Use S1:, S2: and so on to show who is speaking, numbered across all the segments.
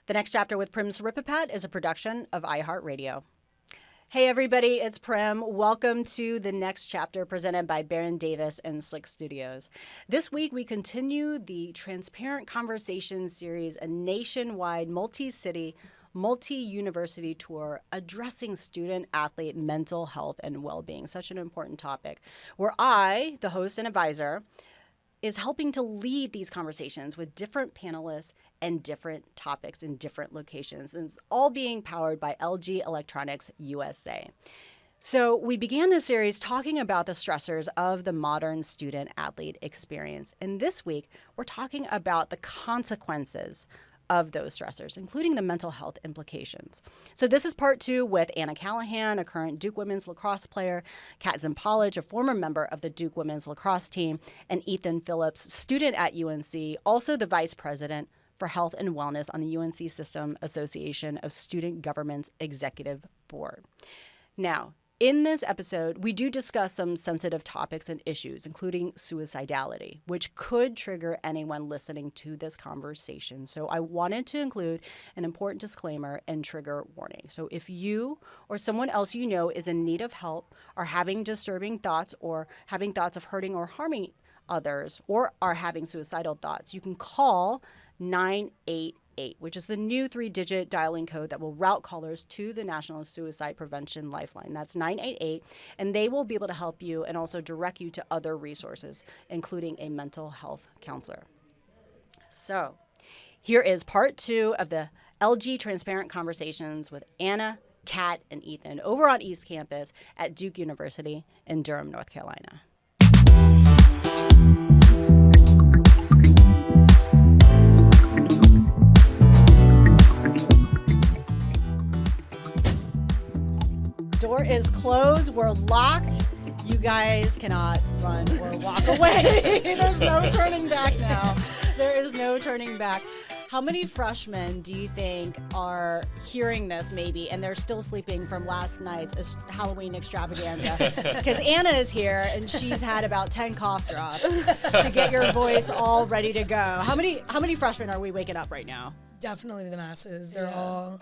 S1: The Next Chapter with Prim Siripipat is a production of iHeartRadio. Hey everybody, it's Prim. Welcome to The Next Chapter presented by Baron Davis and Slick Studios. This week we continue the Transparent Conversations series, a nationwide multi-city, multi-university tour addressing student-athlete mental health and well-being. Such an important topic. Where I, the host and advisor, is helping to lead these conversations with different panelists and different topics in different locations. And it's all being powered by LG Electronics USA. So we began this series talking about the stressors of the modern student-athlete experience. And this week, we're talking about the consequences of those stressors, including the mental health implications. So this is part 2 with Anna Callahan, a current Duke women's lacrosse player, Kat Zempolich, a former member of the Duke women's lacrosse team, and Ethan Phillips, student at UNC, also the vice president for health and wellness on the UNC System Association of Student Governments Executive Board. Now, in this episode, we do discuss some sensitive topics and issues, including suicidality, which could trigger anyone listening to this conversation. So I wanted to include an important disclaimer and trigger warning. So if you or someone else you know is in need of help, are having disturbing thoughts, or having thoughts of hurting or harming others, or are having suicidal thoughts, you can call 988, which is the new 3-digit dialing code that will route callers to the National Suicide Prevention Lifeline. That's 988, and they will be able to help you and also direct you to other resources, including a mental health counselor. So here is part 2 of the LG Transparent Conversations with Anna, Kat, and Ethan over on East Campus at Duke University in Durham, North Carolina. Door is closed. We're locked. You guys cannot run or walk away. There's no turning back now. There is no turning back. How many freshmen do you think are hearing this maybe and they're still sleeping from last night's Halloween extravaganza? Because Anna is here and she's had about 10 cough drops to get your voice all ready to go. How many freshmen are we waking up right now?
S2: Definitely the masses. They're all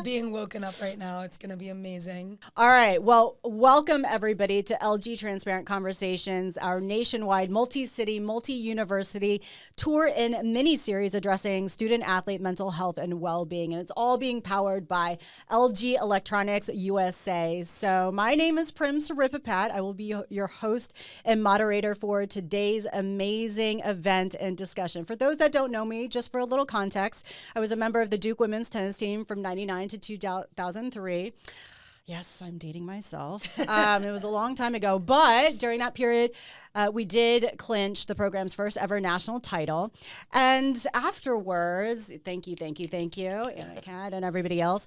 S2: being woken up right now. It's going to be amazing.
S1: All right. Well, welcome everybody to LG Transparent Conversations, our nationwide multi-city, multi-university tour and mini-series addressing student-athlete mental health and well-being. And it's all being powered by LG Electronics USA. So my name is Prim Siripipat. I will be your host and moderator for today's amazing event and discussion. For those that don't know me, just for a little context, I was a member of the Duke women's tennis team from 99 to 2003. Yes, I'm dating myself. It was a long time ago, but during that period, we did clinch the program's first ever national title. And afterwards, thank you, Anna, Kat, and everybody else.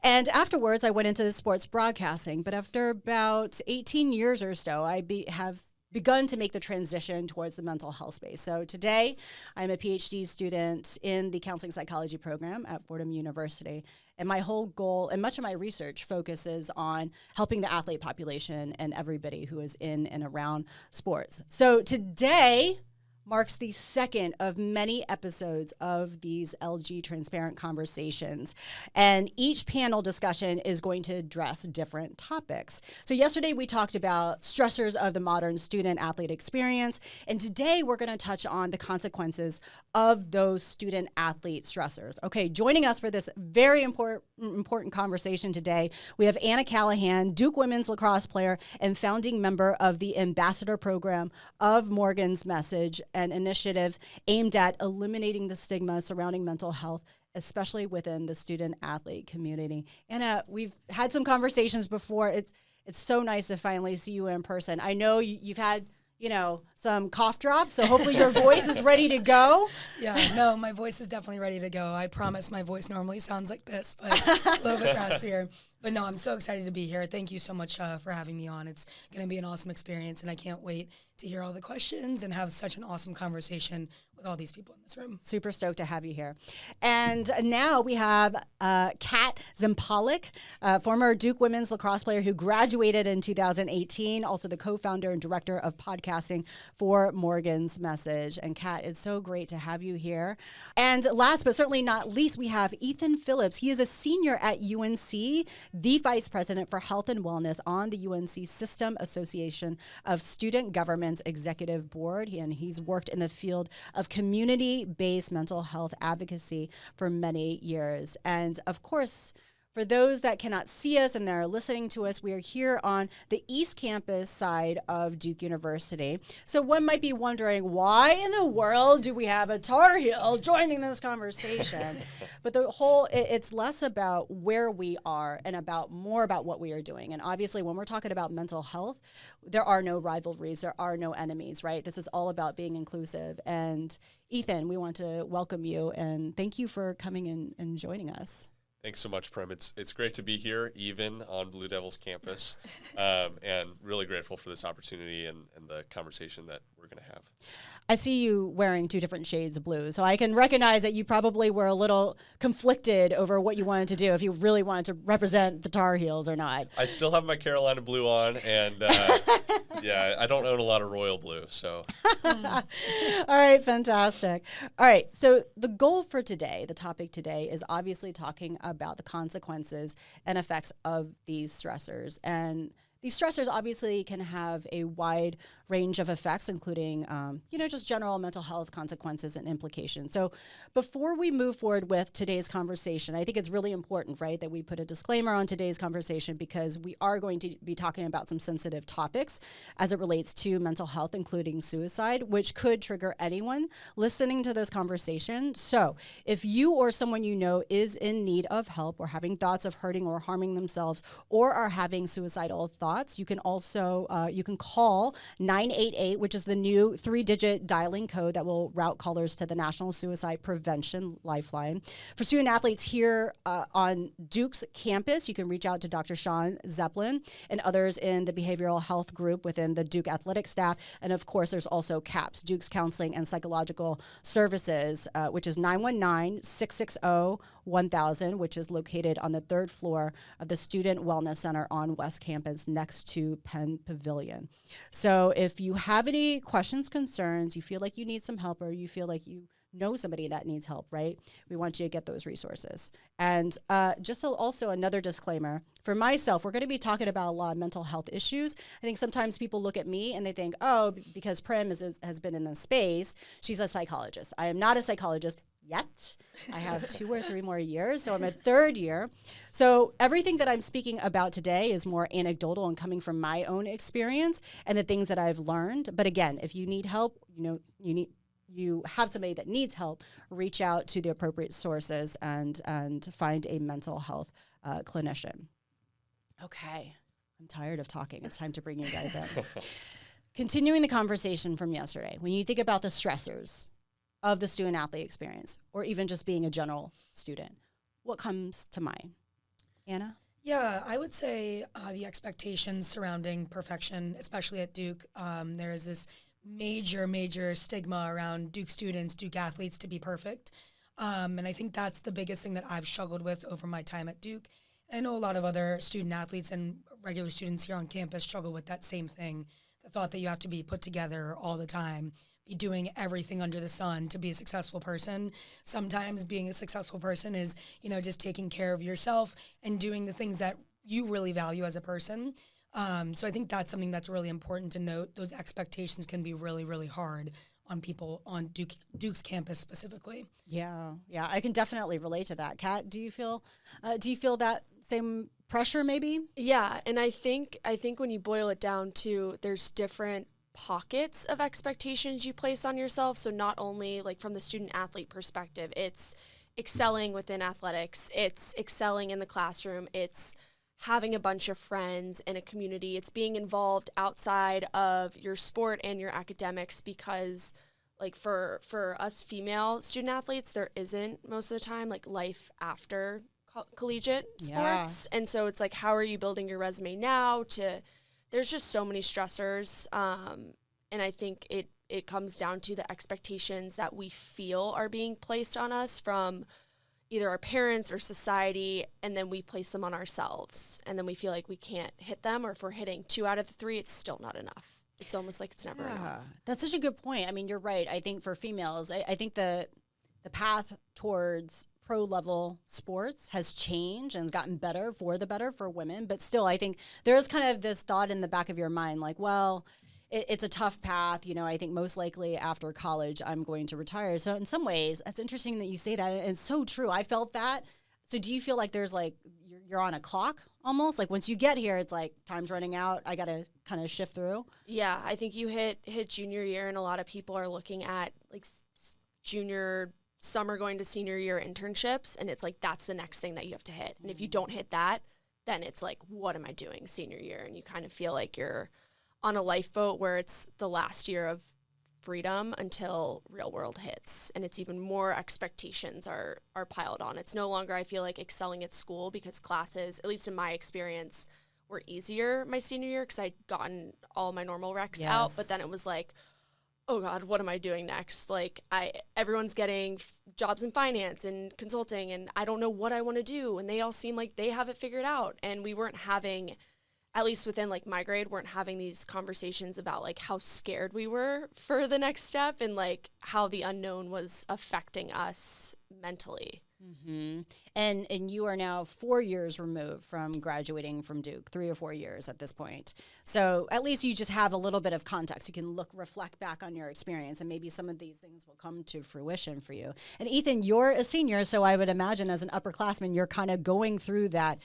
S1: And afterwards, I went into sports broadcasting. But after about 18 years or so, I have begun to make the transition towards the mental health space. So today, I'm a PhD student in the counseling psychology program at Fordham University. And my whole goal and much of my research focuses on helping the athlete population and everybody who is in and around sports. So today marks the second of many episodes of these LG Transparent Conversations. And each panel discussion is going to address different topics. So yesterday we talked about stressors of the modern student-athlete experience. And today we're going to touch on the consequences of those student-athlete stressors. Okay, joining us for this very important conversation today, we have Anna Callahan, Duke women's lacrosse player and founding member of the Ambassador Program of Morgan's Message, an initiative aimed at eliminating the stigma surrounding mental health, especially within the student-athlete community. Anna, we've had some conversations before. It's so nice to finally see you in person. I know you've had, some cough drops, so hopefully your voice is ready to go.
S2: Yeah, no, my voice is definitely ready to go. I promise my voice normally sounds like this, but a little bit raspier. But no, I'm so excited to be here. Thank you so much for having me on. It's going to be an awesome experience, and I can't wait to hear all the questions and have such an awesome conversation with all these people in this room.
S1: Super stoked to have you here. And now we have Kat Zempolich, former Duke women's lacrosse player who graduated in 2018, also the co-founder and director of podcasting for Morgan's message. And Kat, it's so great to have you here. And last but certainly not least, we have Ethan Phillips. He is a senior at UNC, the vice president for health and wellness on the UNC System Association of Student Government's Executive Board. And he's worked in the field of community-based mental health advocacy for many years. And of course, for those that cannot see us and they're listening to us, we are here on the East Campus side of Duke University. So one might be wondering, why in the world do we have a Tar Heel joining this conversation? But it's less about where we are and more about what we are doing. And obviously, when we're talking about mental health, there are no rivalries, there are no enemies, right? This is all about being inclusive. And Ethan, we want to welcome you and thank you for coming in and joining us.
S3: Thanks so much, Prim. It's great to be here, even on Blue Devils campus, and really grateful for this opportunity and the conversation that we're going to have.
S1: I see you wearing two different shades of blue, so I can recognize that you probably were a little conflicted over what you wanted to do, if you really wanted to represent the Tar Heels or not.
S3: I still have my Carolina blue on, and yeah, I don't own a lot of royal blue, so.
S1: All right, fantastic. All right, so the goal for today, the topic today, is obviously talking about the consequences and effects of these stressors. And these stressors obviously can have a wide range of effects, including, just general mental health consequences and implications. So before we move forward with today's conversation, I think it's really important, right, that we put a disclaimer on today's conversation because we are going to be talking about some sensitive topics as it relates to mental health, including suicide, which could trigger anyone listening to this conversation. So if you or someone you know is in need of help or having thoughts of hurting or harming themselves or are having suicidal thoughts, you can also, you can call 988, which is the new 3-digit dialing code that will route callers to the National Suicide Prevention Lifeline. For student athletes here on Duke's campus, you can reach out to Dr. Sean Zeppelin and others in the behavioral health group within the Duke athletic staff. And of course, there's also CAPS, Duke's Counseling and Psychological Services, which is 919-660-1000, which is located on the 3rd floor of the Student Wellness Center on West Campus next to Penn Pavilion. So if you have any questions, concerns, you feel like you need some help or you feel like you know somebody that needs help, right? We want you to get those resources. And also another disclaimer, for myself, we're going to be talking about a lot of mental health issues. I think sometimes people look at me and they think, oh, because Prim has been in this space, she's a psychologist. I am not a psychologist yet. I have 2 or 3 more years, so I'm a 3rd year. So everything that I'm speaking about today is more anecdotal and coming from my own experience and the things that I've learned. But again, if you need help, you have somebody that needs help, reach out to the appropriate sources and find a mental health clinician. Okay, I'm tired of talking. It's time to bring you guys in. Continuing the conversation from yesterday, when you think about the stressors of the student-athlete experience, or even just being a general student, what comes to mind? Anna?
S2: Yeah, I would say the expectations surrounding perfection, especially at Duke. There is this major stigma around Duke students, Duke athletes to be perfect. And I think that's the biggest thing that I've struggled with over my time at Duke. And I know a lot of other student athletes and regular students here on campus struggle with that same thing, the thought that you have to be put together all the time, be doing everything under the sun to be a successful person. Sometimes being a successful person is, just taking care of yourself and doing the things that you really value as a person. So I think that's something that's really important to note. Those expectations can be really, really hard on people on Duke's campus specifically.
S1: Yeah, I can definitely relate to that. Kat, do you feel that same pressure maybe?
S4: Yeah, and I think when you boil it down to, there's different pockets of expectations you place on yourself. So not only like from the student athlete perspective, it's excelling within athletics, it's excelling in the classroom, it's having a bunch of friends in a community, it's being involved outside of your sport and your academics, because like for us female student athletes, there isn't most of the time like life after collegiate sports. And so it's like, how are you building your resume now there's just so many stressors. And I think it comes down to the expectations that we feel are being placed on us from either our parents or society, and then we place them on ourselves. And then we feel like we can't hit them, or if we're hitting 2 out of the 3, it's still not enough. it's almost like it's never
S1: Yeah,
S4: enough.
S1: that's such a good point. I mean, you're right. I think for females, I think the path towards pro level sports has changed and has gotten better for women. But still, I think there is kind of this thought in the back of your mind, like, well, it's a tough path. You know, I think most likely after college, I'm going to retire. So in some ways, that's interesting that you say that. And it's so true. I felt that. So do you feel like there's like, you're on a clock almost? Like once you get here, it's like time's running out. I got to kind of shift through.
S4: Yeah, I think you hit junior year, and a lot of people are looking at like junior summer going to senior year internships, and it's like that's the next thing that you have to hit. And if you don't hit that, then it's like, what am I doing senior year? And you kind of feel like you're on a lifeboat where it's the last year of freedom until real world hits, and it's even more expectations are piled on. It's no longer, I feel like, excelling at school, because classes, at least in my experience, were easier my senior year because I'd gotten all my normal recs out. But then it was like, oh God, what am I doing next? Like everyone's getting jobs in finance and consulting, and I don't know what I want to do. And they all seem like they have it figured out. And we weren't having, at least within like my grade, weren't having these conversations about like how scared we were for the next step and like how the unknown was affecting us mentally.
S1: Mm-hmm. And you are now 4 years removed from graduating from Duke, 3 or 4 years at this point. So at least you just have a little bit of context. You can reflect back on your experience, and maybe some of these things will come to fruition for you. And Ethan, you're a senior, so I would imagine as an upperclassman, you're kind of going through that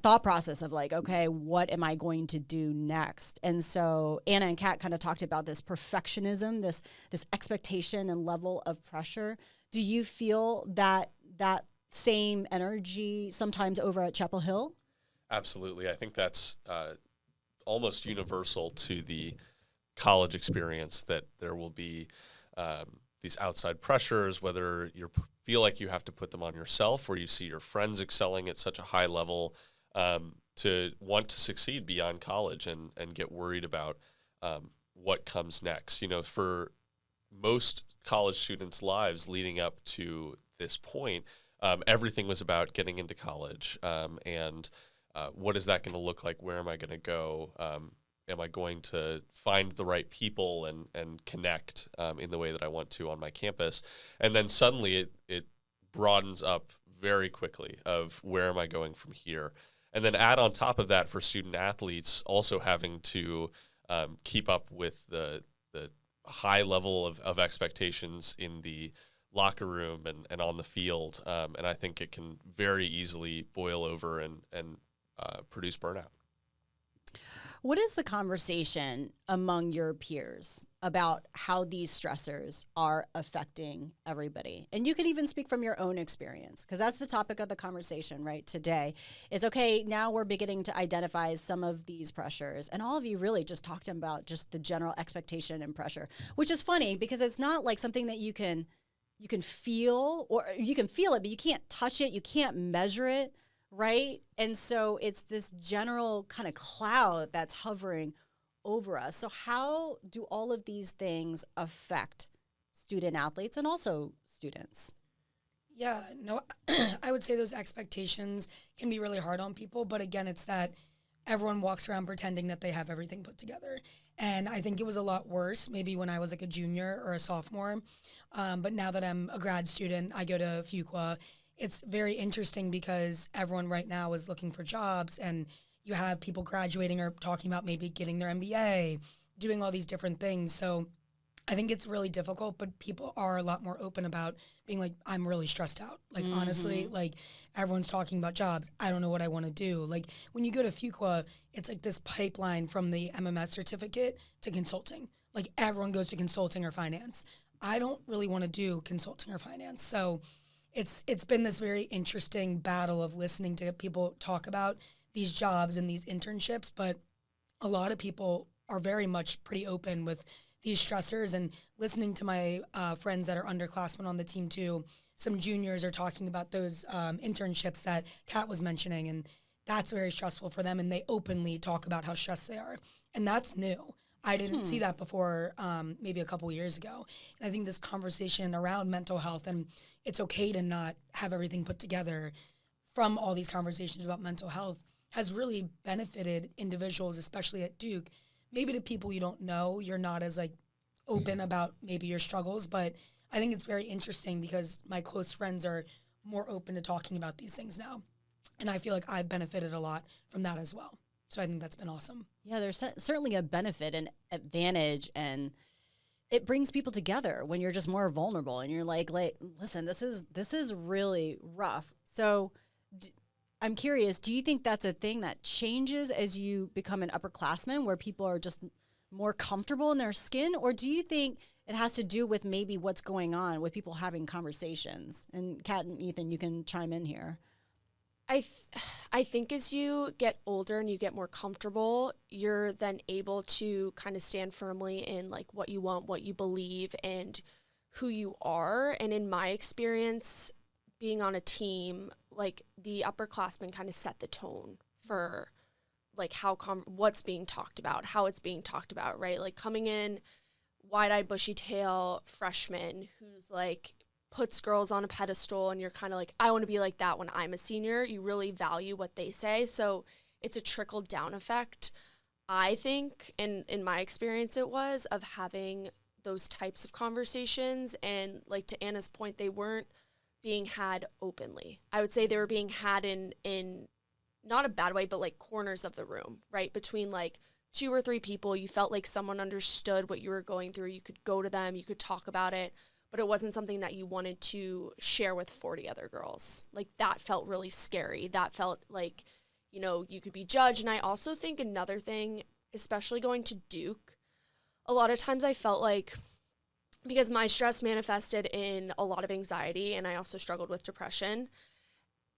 S1: thought process of like, okay, what am I going to do next? And so Anna and Kat kind of talked about this perfectionism, this expectation and level of pressure. Do you feel that same energy sometimes over at Chapel Hill?
S3: Absolutely. I think that's almost universal to the college experience, that there will be these outside pressures, whether you feel like you have to put them on yourself or you see your friends excelling at such a high level, to want to succeed beyond college and get worried about what comes next. You know, for most college students' lives leading up to this point, everything was about getting into college and what is that going to look like? Where am I going to go? Am I going to find the right people and connect in the way that I want to on my campus? And then suddenly it broadens up very quickly of where am I going from here? And then add on top of that, for student athletes, also having to keep up with the high level of expectations in the locker room and on the field. And I think it can very easily boil over and produce burnout.
S1: What is the conversation among your peers about how these stressors are affecting everybody? And you could even speak from your own experience, because that's the topic of the conversation right today. Is okay, now we're beginning to identify some of these pressures. And all of you really just talked about just the general expectation and pressure, which is funny because it's not like something that you can feel, or you can feel it, but you can't touch it, you can't measure it. Right? And so it's this general kind of cloud that's hovering over us. So how do all of these things affect student athletes and also students?
S2: Yeah, no, I would say those expectations can be really hard on people. But again, it's that everyone walks around pretending that they have everything put together. And I think it was a lot worse maybe when I was like a junior or a sophomore. But now that I'm a grad student, I go to Fuqua. It's very interesting because everyone right now is looking for jobs, and you have people graduating or talking about maybe getting their MBA, doing all these different things. So I think it's really difficult, but people are a lot more open about being like, I'm really stressed out. Like, honestly, like everyone's talking about jobs. I don't know what I want to do. Like when you go to Fuqua, it's like this pipeline from the MMS certificate to consulting. Like everyone goes to consulting or finance. I don't really want to do consulting or finance. So it's been this very interesting battle of listening to people talk about these jobs and these internships, but a lot of people are very much pretty open with these stressors, and listening to my friends that are underclassmen on the team too. Some juniors are talking about those internships that Kat was mentioning, and that's very stressful for them, and they openly talk about how stressed they are, and that's new. I didn't see that before maybe a couple years ago. And I think this conversation around mental health, and it's okay to not have everything put together, from all these conversations about mental health has really benefited individuals, especially at Duke, maybe to people you don't know, you're not as like open about maybe your struggles, but I think it's very interesting because my close friends are more open to talking about these things now. And I feel like I've benefited a lot from that as well. So I think that's been awesome.
S1: Yeah, there's certainly a benefit and advantage, and it brings people together when you're just more vulnerable and you're like, listen, this is really rough. So I'm curious, do you think that's a thing that changes as you become an upperclassman where people are just more comfortable in their skin? Or do you think it has to do with maybe what's going on with people having conversations? And Kat and Ethan, you can chime in here.
S4: I think as you get older and you get more comfortable, you're then able to kind of stand firmly in like what you want, what you believe, and who you are. And in my experience, being on a team, like the upperclassmen kind of set the tone for like what's being talked about, how it's being talked about, right? Like coming in, wide-eyed, bushy-tail freshman who's like puts girls on a pedestal, and you're kind of like, I want to be like that when I'm a senior. You really value what they say. So it's a trickle-down effect, I think, and in my experience it was, of having those types of conversations. And like to Anna's point, they weren't being had openly. I would say they were being had in not a bad way, but like corners of the room, right? Between like 2 or 3 people, you felt like someone understood what you were going through. You could go to them, you could talk about it, but it wasn't something that you wanted to share with 40 other girls. Like that felt really scary. That felt like, you know, you could be judged. And I also think another thing, especially going to Duke, a lot of times I felt like, because my stress manifested in a lot of anxiety, and I also struggled with depression,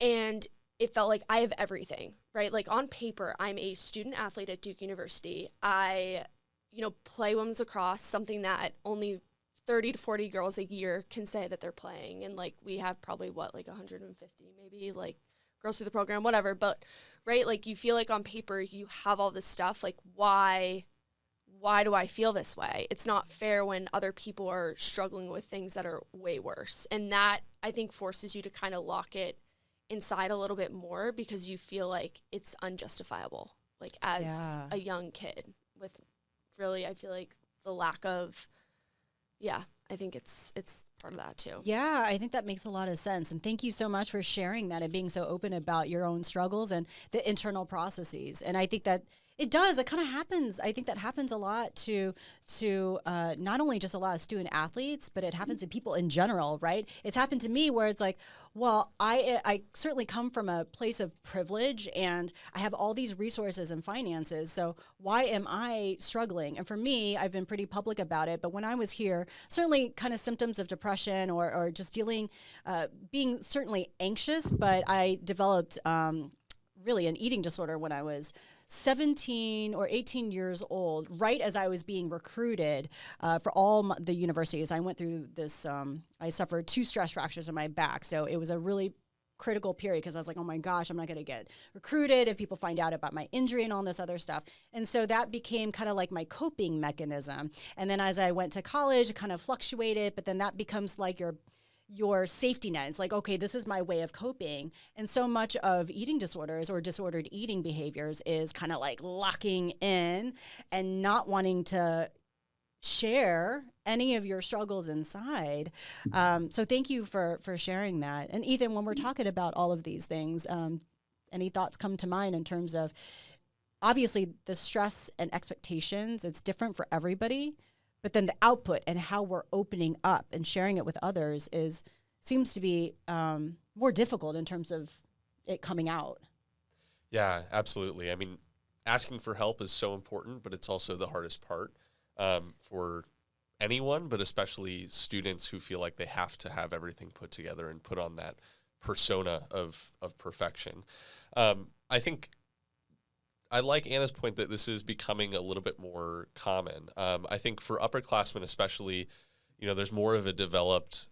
S4: and it felt like I have everything, right? Like on paper, I'm a student athlete at Duke University. I, you know, play women's lacrosse, something that only 30 to 40 girls a year can say that they're playing. And like, we have probably like 150 maybe like girls through the program, whatever. But right, like you feel like on paper you have all this stuff. Like why do I feel this way? It's not fair when other people are struggling with things that are way worse. And that, I think, forces you to kind of lock it inside a little bit more, because you feel like it's unjustifiable, like as a young kid with really, I feel like the lack of, I think it's part of that too.
S1: Yeah, I think that makes a lot of sense. And thank you so much for sharing that and being so open about your own struggles and the internal processes. And I think that it does. It kind of happens. I think that happens a lot to not only just a lot of student athletes, but it happens to people in general, right? It's happened to me where it's like, well, I certainly come from a place of privilege and I have all these resources and finances. So why am I struggling? And for me, I've been pretty public about it. But when I was here, certainly kind of symptoms of depression or just being certainly anxious, but I developed really an eating disorder when I was 17 or 18 years old, right as I was being recruited for all the universities. I went through this, I suffered 2 stress fractures in my back. So it was a really critical period because I was like, oh my gosh, I'm not going to get recruited if people find out about my injury and all this other stuff. And so that became kind of like my coping mechanism. And then as I went to college, it kind of fluctuated, but then that becomes like your safety net. It's like, okay, this is my way of coping. And so much of eating disorders or disordered eating behaviors is kind of like locking in and not wanting to share any of your struggles inside. So thank you for sharing that. And Ethan, when we're talking about all of these things, any thoughts come to mind in terms of, obviously the stress and expectations, it's different for everybody. But then the output and how we're opening up and sharing it with others seems to be more difficult in terms of it coming out.
S3: Yeah, absolutely. I mean, asking for help is so important, but it's also the hardest part for anyone, but especially students who feel like they have to have everything put together and put on that persona of perfection. I think I like Anna's point that this is becoming a little bit more common. I think for upperclassmen especially, you know, there's more of a developed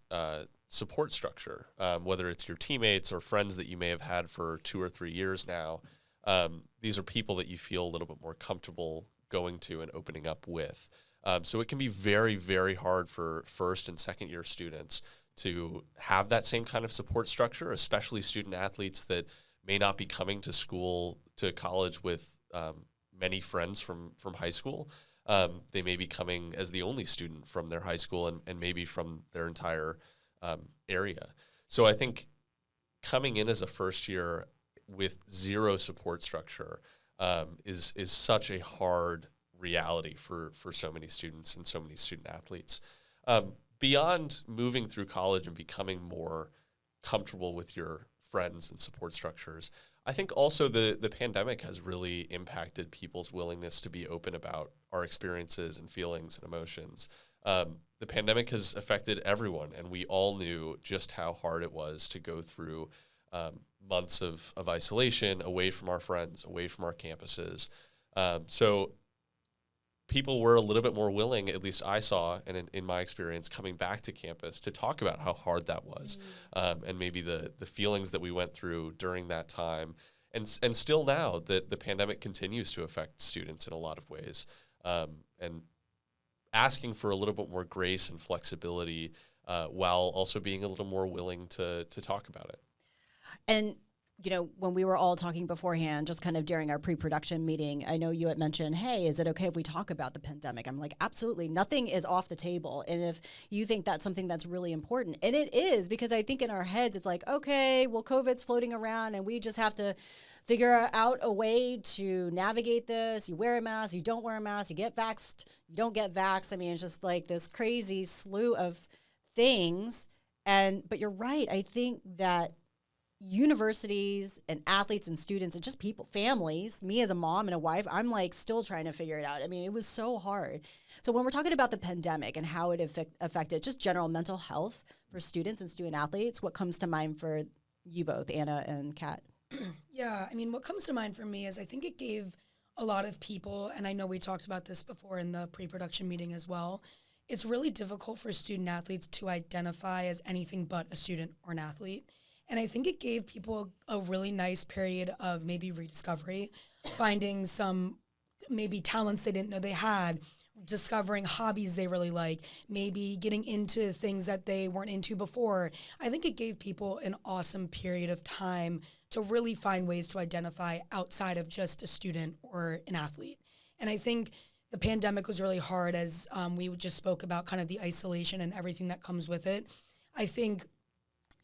S3: support structure, whether it's your teammates or friends that you may have had for 2 or 3 years now. These are people that you feel a little bit more comfortable going to and opening up with. So it can be very, very hard for first and second year students to have that same kind of support structure, especially student athletes that may not be coming to college with many friends from high school. They may be coming as the only student from their high school and maybe from their entire area. So I think coming in as a first year with zero support structure is such a hard reality for so many students and so many student athletes. Beyond moving through college and becoming more comfortable with your friends and support structures, I think also the pandemic has really impacted people's willingness to be open about our experiences and feelings and emotions. The pandemic has affected everyone, and we all knew just how hard it was to go through months of isolation, away from our friends, away from our campuses. So people were a little bit more willing, at least I saw, and in my experience, coming back to campus to talk about how hard that was, and maybe the feelings that we went through during that time. And still now, that the pandemic continues to affect students in a lot of ways. And asking for a little bit more grace and flexibility while also being a little more willing to talk about it.
S1: And, you know, when we were all talking beforehand, just kind of during our pre-production meeting, I know you had mentioned, hey, is it okay if we talk about the pandemic? I'm like, absolutely. Nothing is off the table. And if you think that's something that's really important, and it is, because I think in our heads, it's like, okay, well, COVID's floating around and we just have to figure out a way to navigate this. You wear a mask, you don't wear a mask, you get vaxxed, you don't get vaxxed. I mean, it's just like this crazy slew of things. But you're right. I think that universities and athletes and students and just people, families, me as a mom and a wife, I'm like still trying to figure it out. I mean, it was so hard. So when we're talking about the pandemic and how it affected just general mental health for students and student athletes, what comes to mind for you both, Anna and Kat?
S2: Yeah, I mean, what comes to mind for me is I think it gave a lot of people, and I know we talked about this before in the pre-production meeting as well, it's really difficult for student athletes to identify as anything but a student or an athlete. And I think it gave people a really nice period of maybe rediscovery, finding some maybe talents they didn't know they had, discovering hobbies they really like, maybe getting into things that they weren't into before. I think it gave people an awesome period of time to really find ways to identify outside of just a student or an athlete. And I think the pandemic was really hard, as we just spoke about kind of the isolation and everything that comes with it. I think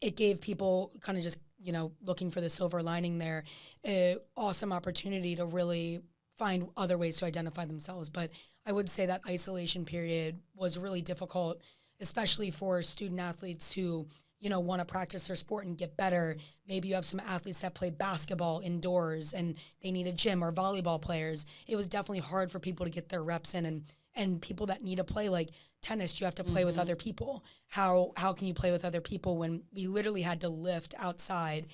S2: it gave people kind of just, you know, looking for the silver lining there, an awesome opportunity to really find other ways to identify themselves. But I would say that isolation period was really difficult, especially for student athletes who, you know, want to practice their sport and get better. Maybe you have some athletes that play basketball indoors and they need a gym, or volleyball players. It was definitely hard for people to get their reps in, and people that need to play, like tennis, you have to play with other people. How can you play with other people when we literally had to lift outside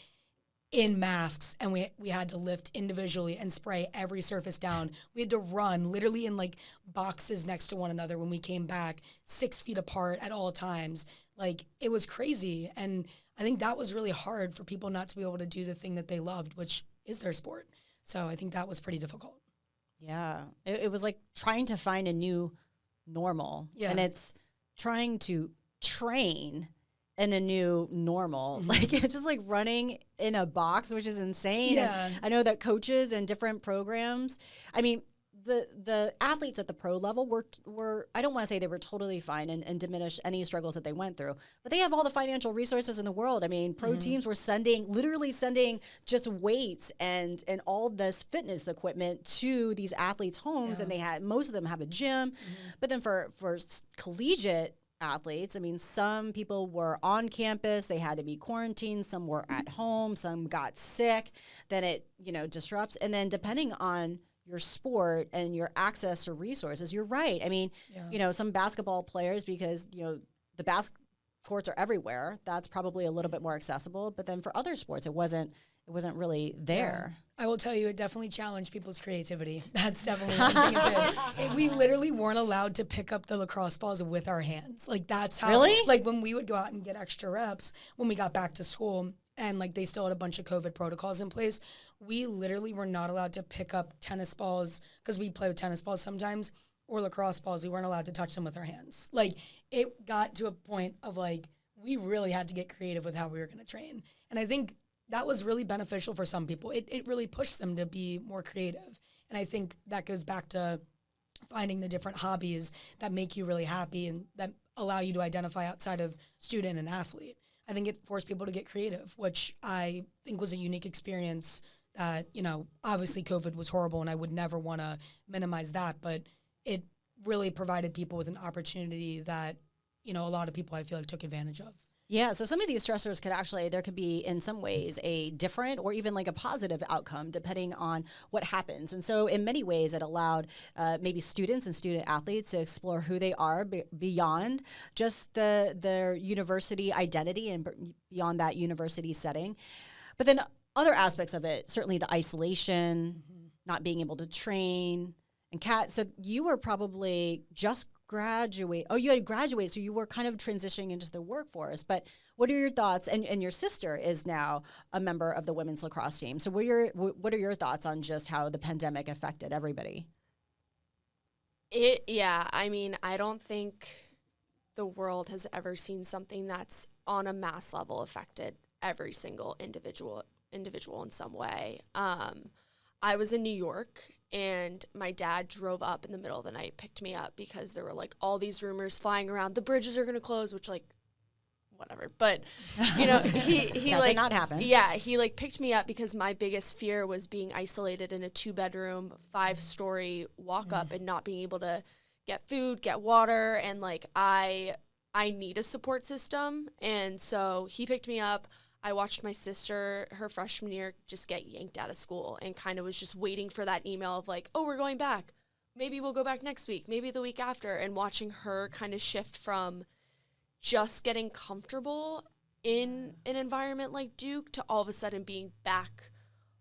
S2: in masks, and we had to lift individually and spray every surface down? We had to run literally in like boxes next to one another when we came back, 6 feet apart at all times. Like, it was crazy. And I think that was really hard for people not to be able to do the thing that they loved, which is their sport. So I think that was pretty difficult.
S1: Yeah. It was like trying to find a new normal.
S2: Yeah.
S1: And it's trying to train in a new normal. Like, it's just like running in a box, which is insane.
S2: Yeah.
S1: And I know that coaches and different programs, I mean, the athletes at the pro level were I don't want to say they were totally fine and diminish any struggles that they went through, but they have all the financial resources in the world. I mean, pro teams were literally sending just weights and all this fitness equipment to these athletes' homes, and most of them have a gym. But then for collegiate athletes, I mean, some people were on campus, they had to be quarantined, some were at home, some got sick, then it, you know, disrupts. And then depending on your sport and your access to resources, you're right. I mean, you know, some basketball players, because, you know, the courts are everywhere, that's probably a little bit more accessible. But then for other sports, it wasn't really there.
S2: Yeah. I will tell you, it definitely challenged people's creativity. That's definitely one thing it did. We literally weren't allowed to pick up the lacrosse balls with our hands. Like, that's how,
S1: Really?
S2: Like, when we would go out and get extra reps, when we got back to school, and like they still had a bunch of COVID protocols in place, we literally were not allowed to pick up tennis balls, because we play with tennis balls sometimes, or lacrosse balls. We weren't allowed to touch them with our hands. Like, it got to a point of like, we really had to get creative with how we were going to train. And I think that was really beneficial for some people. It really pushed them to be more creative. And I think that goes back to finding the different hobbies that make you really happy and that allow you to identify outside of student and athlete. I think it forced people to get creative, which I think was a unique experience that, obviously COVID was horrible and I would never want to minimize that, but it really provided people with an opportunity that, a lot of people I feel like took advantage of.
S1: Yeah, so some of these stressors there could be in some ways a different or even like a positive outcome depending on what happens. And so in many ways it allowed maybe students and student athletes to explore who they are beyond just their university identity and beyond that university setting. But then other aspects of it, certainly the isolation, not being able to train. And Kat, so you were probably just graduate. Oh, you had graduated, so you were kind of transitioning into the workforce. But what are your thoughts? And your sister is now a member of the women's lacrosse team. So what are your thoughts on just how the pandemic affected everybody?
S4: I don't think the world has ever seen something that's on a mass level affected every single individual in some way. I was in New York, and my dad drove up in the middle of the night, picked me up because there were like all these rumors flying around. The bridges are going to close, which whatever. But, he
S1: that did not happen.
S4: Yeah, he picked me up because my biggest fear was being isolated in a 2-bedroom, 5-story walk up and not being able to get food, get water. And I need a support system. And so he picked me up. I watched my sister, her freshman year, just get yanked out of school and kind of was just waiting for that email of oh, we're going back. Maybe we'll go back next week, maybe the week after, and watching her kind of shift from just getting comfortable in an environment like Duke to all of a sudden being back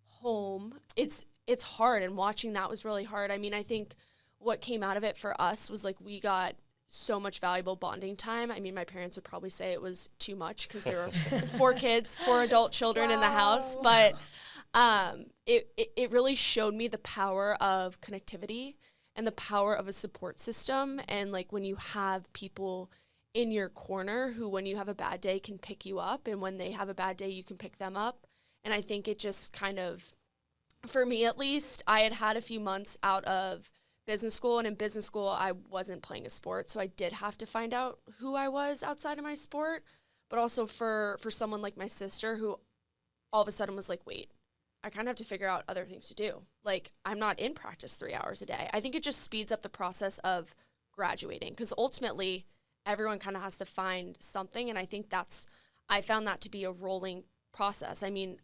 S4: home. It's hard, and watching that was really hard. I mean, I think what came out of it for us was we got so much valuable bonding time. I mean, my parents would probably say it was too much because there were 4 kids, 4 adult children in the house. But it really showed me the power of connectivity and the power of a support system. And when you have people in your corner who, when you have a bad day, can pick you up. And when they have a bad day, you can pick them up. And I think it just kind of, for me at least, I had a few months out of business school, and in business school I wasn't playing a sport, so I did have to find out who I was outside of my sport. But also for someone like my sister, who all of a sudden was wait, I kind of have to figure out other things to do. I'm not in practice 3 hours a day. I think it just speeds up the process of graduating, because ultimately everyone kind of has to find something, and I think I found that to be a rolling process. I mean,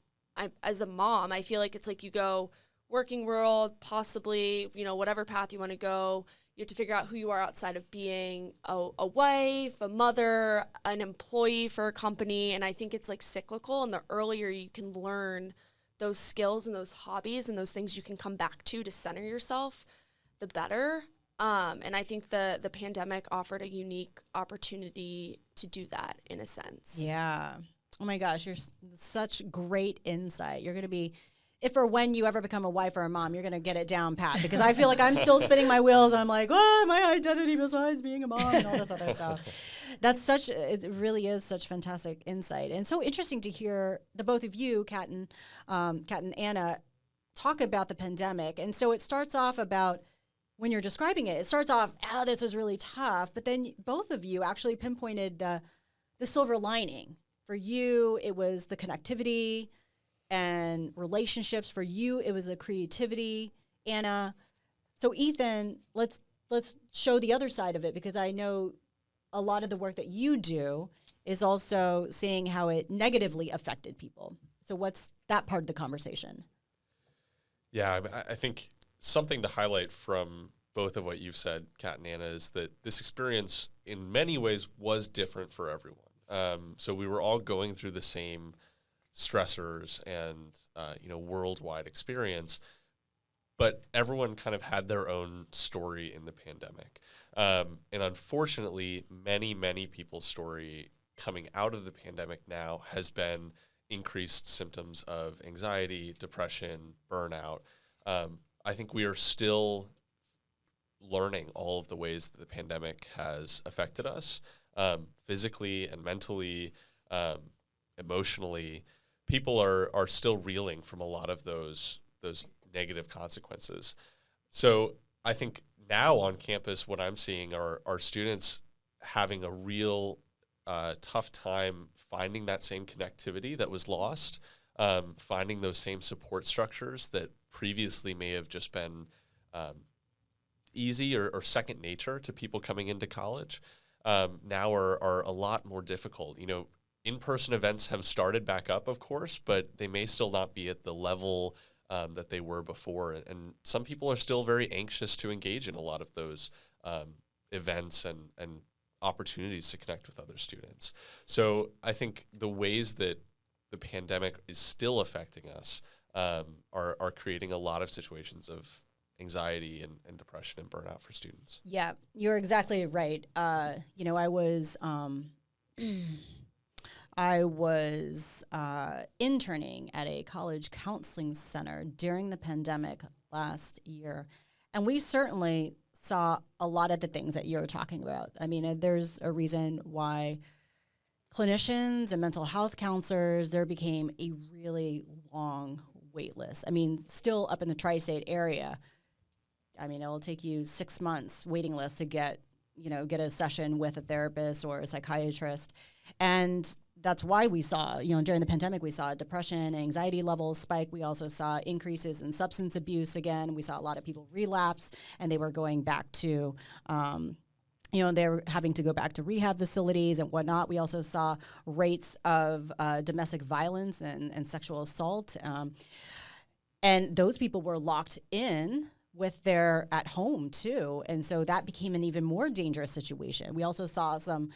S4: as a mom, I feel it's you go working world, possibly, whatever path you want to go. You have to figure out who you are outside of being a wife, a mother, an employee for a company. And I think it's cyclical. And the earlier you can learn those skills and those hobbies and those things you can come back to center yourself, the better. And I think the pandemic offered a unique opportunity to do that in a sense.
S1: Yeah. Oh my gosh, you're such great insight. You're going to be, if or when you ever become a wife or a mom, you're going to get it down pat, because I feel I'm still spinning my wheels. I'm my identity besides being a mom and all this other stuff. It really is such fantastic insight. And so interesting to hear the both of you, Kat and Anna, talk about the pandemic. And so it starts off about, when you're describing it starts off, this was really tough. But then both of you actually pinpointed the silver lining. For you, it was the connectivity and relationships. For you, it was the creativity, Anna. So Ethan, let's show the other side of it, because I know a lot of the work that you do is also seeing how it negatively affected people. So what's that part of the conversation?
S3: Yeah, I think something to highlight from both of what you've said, Kat and Anna, is that this experience in many ways was different for everyone. So we were all going through the same stressors and, worldwide experience, but everyone kind of had their own story in the pandemic. And unfortunately, many, many people's story coming out of the pandemic now has been increased symptoms of anxiety, depression, burnout. I think we are still learning all of the ways that the pandemic has affected us, physically and mentally, emotionally. People are still reeling from a lot of those negative consequences. So I think now on campus, what I'm seeing are students having a real tough time finding that same connectivity that was lost, finding those same support structures that previously may have just been easy or second nature to people coming into college, now are a lot more difficult. You know, in-person events have started back up, of course, but they may still not be at the level that they were before. And some people are still very anxious to engage in a lot of those events and opportunities to connect with other students. So I think the ways that the pandemic is still affecting us are creating a lot of situations of anxiety and depression and burnout for students.
S1: Yeah, you're exactly right. You know, I was interning at a college counseling center during the pandemic last year, and we certainly saw a lot of the things that you're talking about. I mean, there's a reason why clinicians and mental health counselors, there became a really long wait list. I mean, still up in the tri-state area, I mean, it'll take you 6 months waiting list to get a session with a therapist or a psychiatrist. And that's why we saw, during the pandemic, we saw depression and anxiety levels spike. We also saw increases in substance abuse again. We saw a lot of people relapse, and they were going back to, they were having to go back to rehab facilities and whatnot. We also saw rates of domestic violence and sexual assault. And those people were locked in with their at home too. And so that became an even more dangerous situation. We also saw some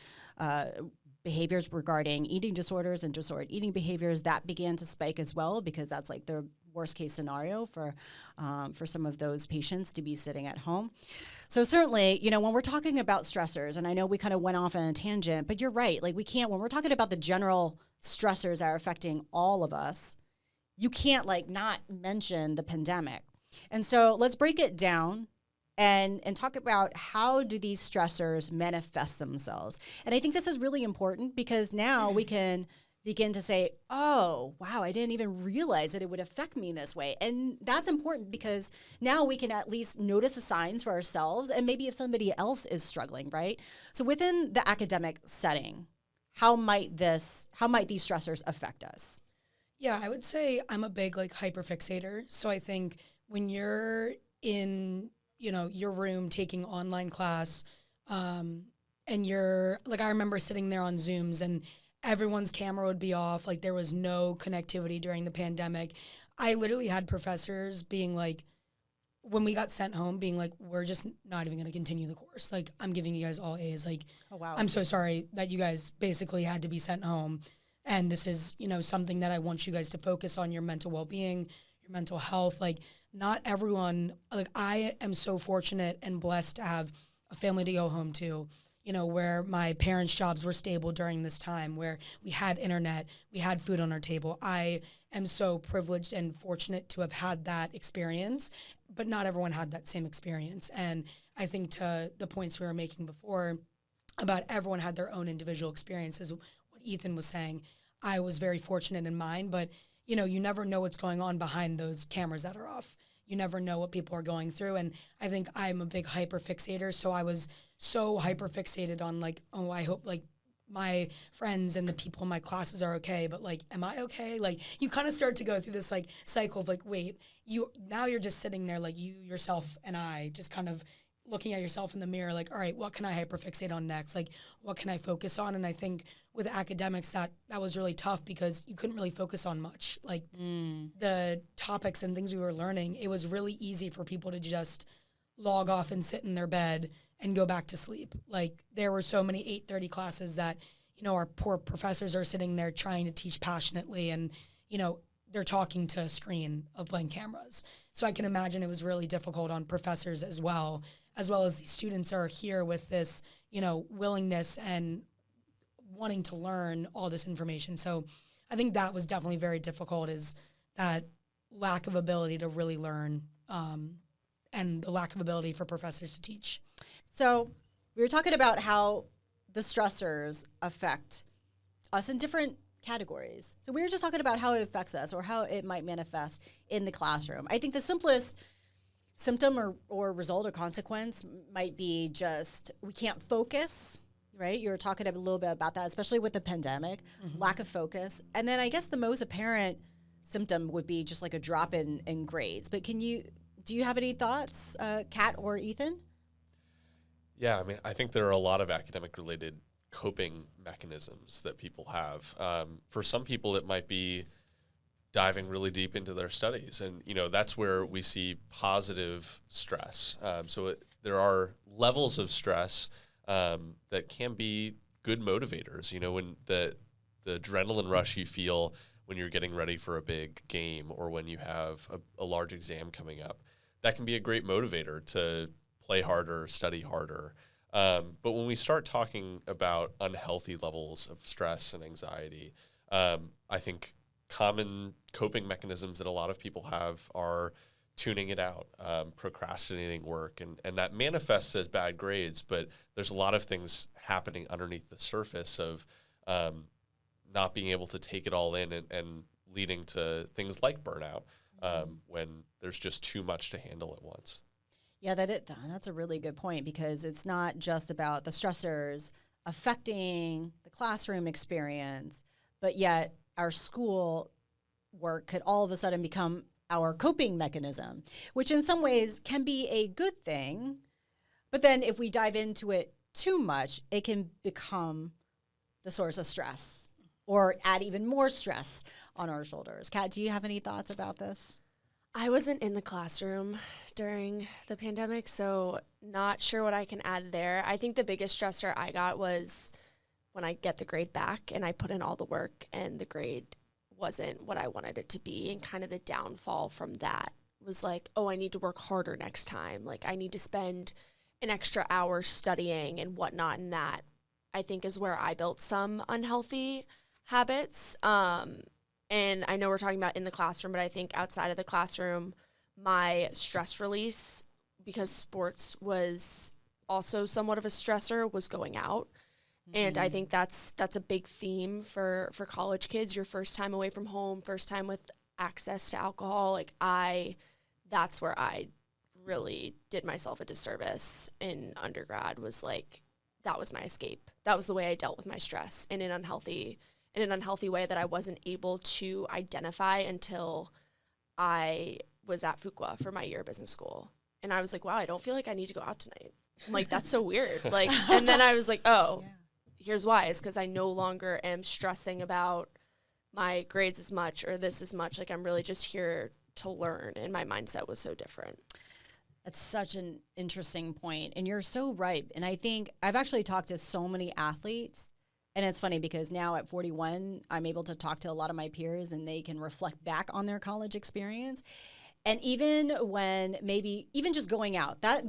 S1: behaviors regarding eating disorders and disordered eating behaviors that began to spike as well, because that's like the worst case scenario for some of those patients to be sitting at home. So certainly, when we're talking about stressors, and I know we kind of went off on a tangent, but you're right. Like when we're talking about the general stressors that are affecting all of us, you can't not mention the pandemic. And so let's break it down and talk about how do these stressors manifest themselves. And I think this is really important because now we can begin to say, oh, wow, I didn't even realize that it would affect me in this way. And that's important because now we can at least notice the signs for ourselves and maybe if somebody else is struggling, right? So within the academic setting, how might these stressors affect us?
S2: Yeah, I would say I'm a big hyperfixator. So I think when you're in your room taking online class, and you're I remember sitting there on Zooms and everyone's camera would be off. There was no connectivity during the pandemic. I literally had professors being when we got sent home, being we're just not even going to continue the course. I'm giving you guys all A's.
S1: Oh, wow.
S2: I'm so sorry that you guys basically had to be sent home. And this is, something that I want you guys to focus on, your mental well-being, your mental health. Not everyone, I am so fortunate and blessed to have a family to go home to, where my parents' jobs were stable during this time, where we had internet, we had food on our table. I am so privileged and fortunate to have had that experience, but not everyone had that same experience. And I think to the points we were making before about everyone had their own individual experiences, what Ethan was saying, I was very fortunate in mine, but you never know what's going on behind those cameras that are off. You never know what people are going through. And I think I'm a big hyperfixator. So I was so hyperfixated on oh, I hope my friends and the people in my classes are okay. But am I okay? You kind of start to go through this cycle of wait, now you're just sitting there you, yourself, and I just kind of looking at yourself in the mirror, all right, what can I hyperfixate on next? What can I focus on? And I think with academics, that was really tough because you couldn't really focus on much. The topics and things we were learning, it was really easy for people to just log off and sit in their bed and go back to sleep. There were so many 8:30 classes that, our poor professors are sitting there trying to teach passionately and, they're talking to a screen of blank cameras. So I can imagine it was really difficult on professors as well as the students are here with this, willingness and wanting to learn all this information. So I think that was definitely very difficult, is that lack of ability to really learn and the lack of ability for professors to teach.
S1: So we were talking about how the stressors affect us in different categories. So we were just talking about how it affects us or how it might manifest in the classroom. I think the simplest symptom or result or consequence might be just we can't focus, right? You were talking a little bit about that, especially with the pandemic, lack of focus. And then I guess the most apparent symptom would be just like a drop in grades. But do you have any thoughts, Kat or Ethan?
S3: Yeah, I mean, I think there are a lot of academic-related coping mechanisms that people have. For some people, it might be diving really deep into their studies. And, that's where we see positive stress. There are levels of stress that can be good motivators. When the adrenaline rush you feel when you're getting ready for a big game or when you have a large exam coming up, that can be a great motivator to play harder, study harder. But when we start talking about unhealthy levels of stress and anxiety, I think common coping mechanisms that a lot of people have are tuning it out, procrastinating work, and that manifests as bad grades, but there's a lot of things happening underneath the surface of not being able to take it all in and leading to things like burnout when there's just too much to handle at once.
S1: Yeah, that's a really good point, because it's not just about the stressors affecting the classroom experience, but yet our school work could all of a sudden become our coping mechanism, which in some ways can be a good thing. But then if we dive into it too much, it can become the source of stress or add even more stress on our shoulders. Kat, do you have any thoughts about this?
S4: I wasn't in the classroom during the pandemic, so not sure what I can add there. I think the biggest stressor I got was when I get the grade back and I put in all the work and the grade wasn't what I wanted it to be, and kind of the downfall from that was like, oh, I need to work harder next time. Like, I need to spend an extra hour studying and whatnot, and that, I think, is where I built some unhealthy habits. And I know we're talking about in the classroom, but I think outside of the classroom, my stress release, because sports was also somewhat of a stressor, was going out. And I think that's a big theme for college kids. Your first time away from home, first time with access to alcohol. Like, that's where I really did myself a disservice in undergrad, was like, that was my escape. That was the way I dealt with my stress in an unhealthy way that I wasn't able to identify until I was at Fuqua for my year of business school. And I was like, wow, I don't feel like I need to go out tonight. I'm like, that's so weird. Like, and then I was like, oh, here's why. It's because I no longer am stressing about my grades as much or this as much. Like, I'm really just here to learn, and my mindset was so different.
S1: That's such an interesting point, and you're so right. And I think I've actually talked to so many athletes, and it's funny because now at 41, I'm able to talk to a lot of my peers, and they can reflect back on their college experience. And even when maybe even just going out, that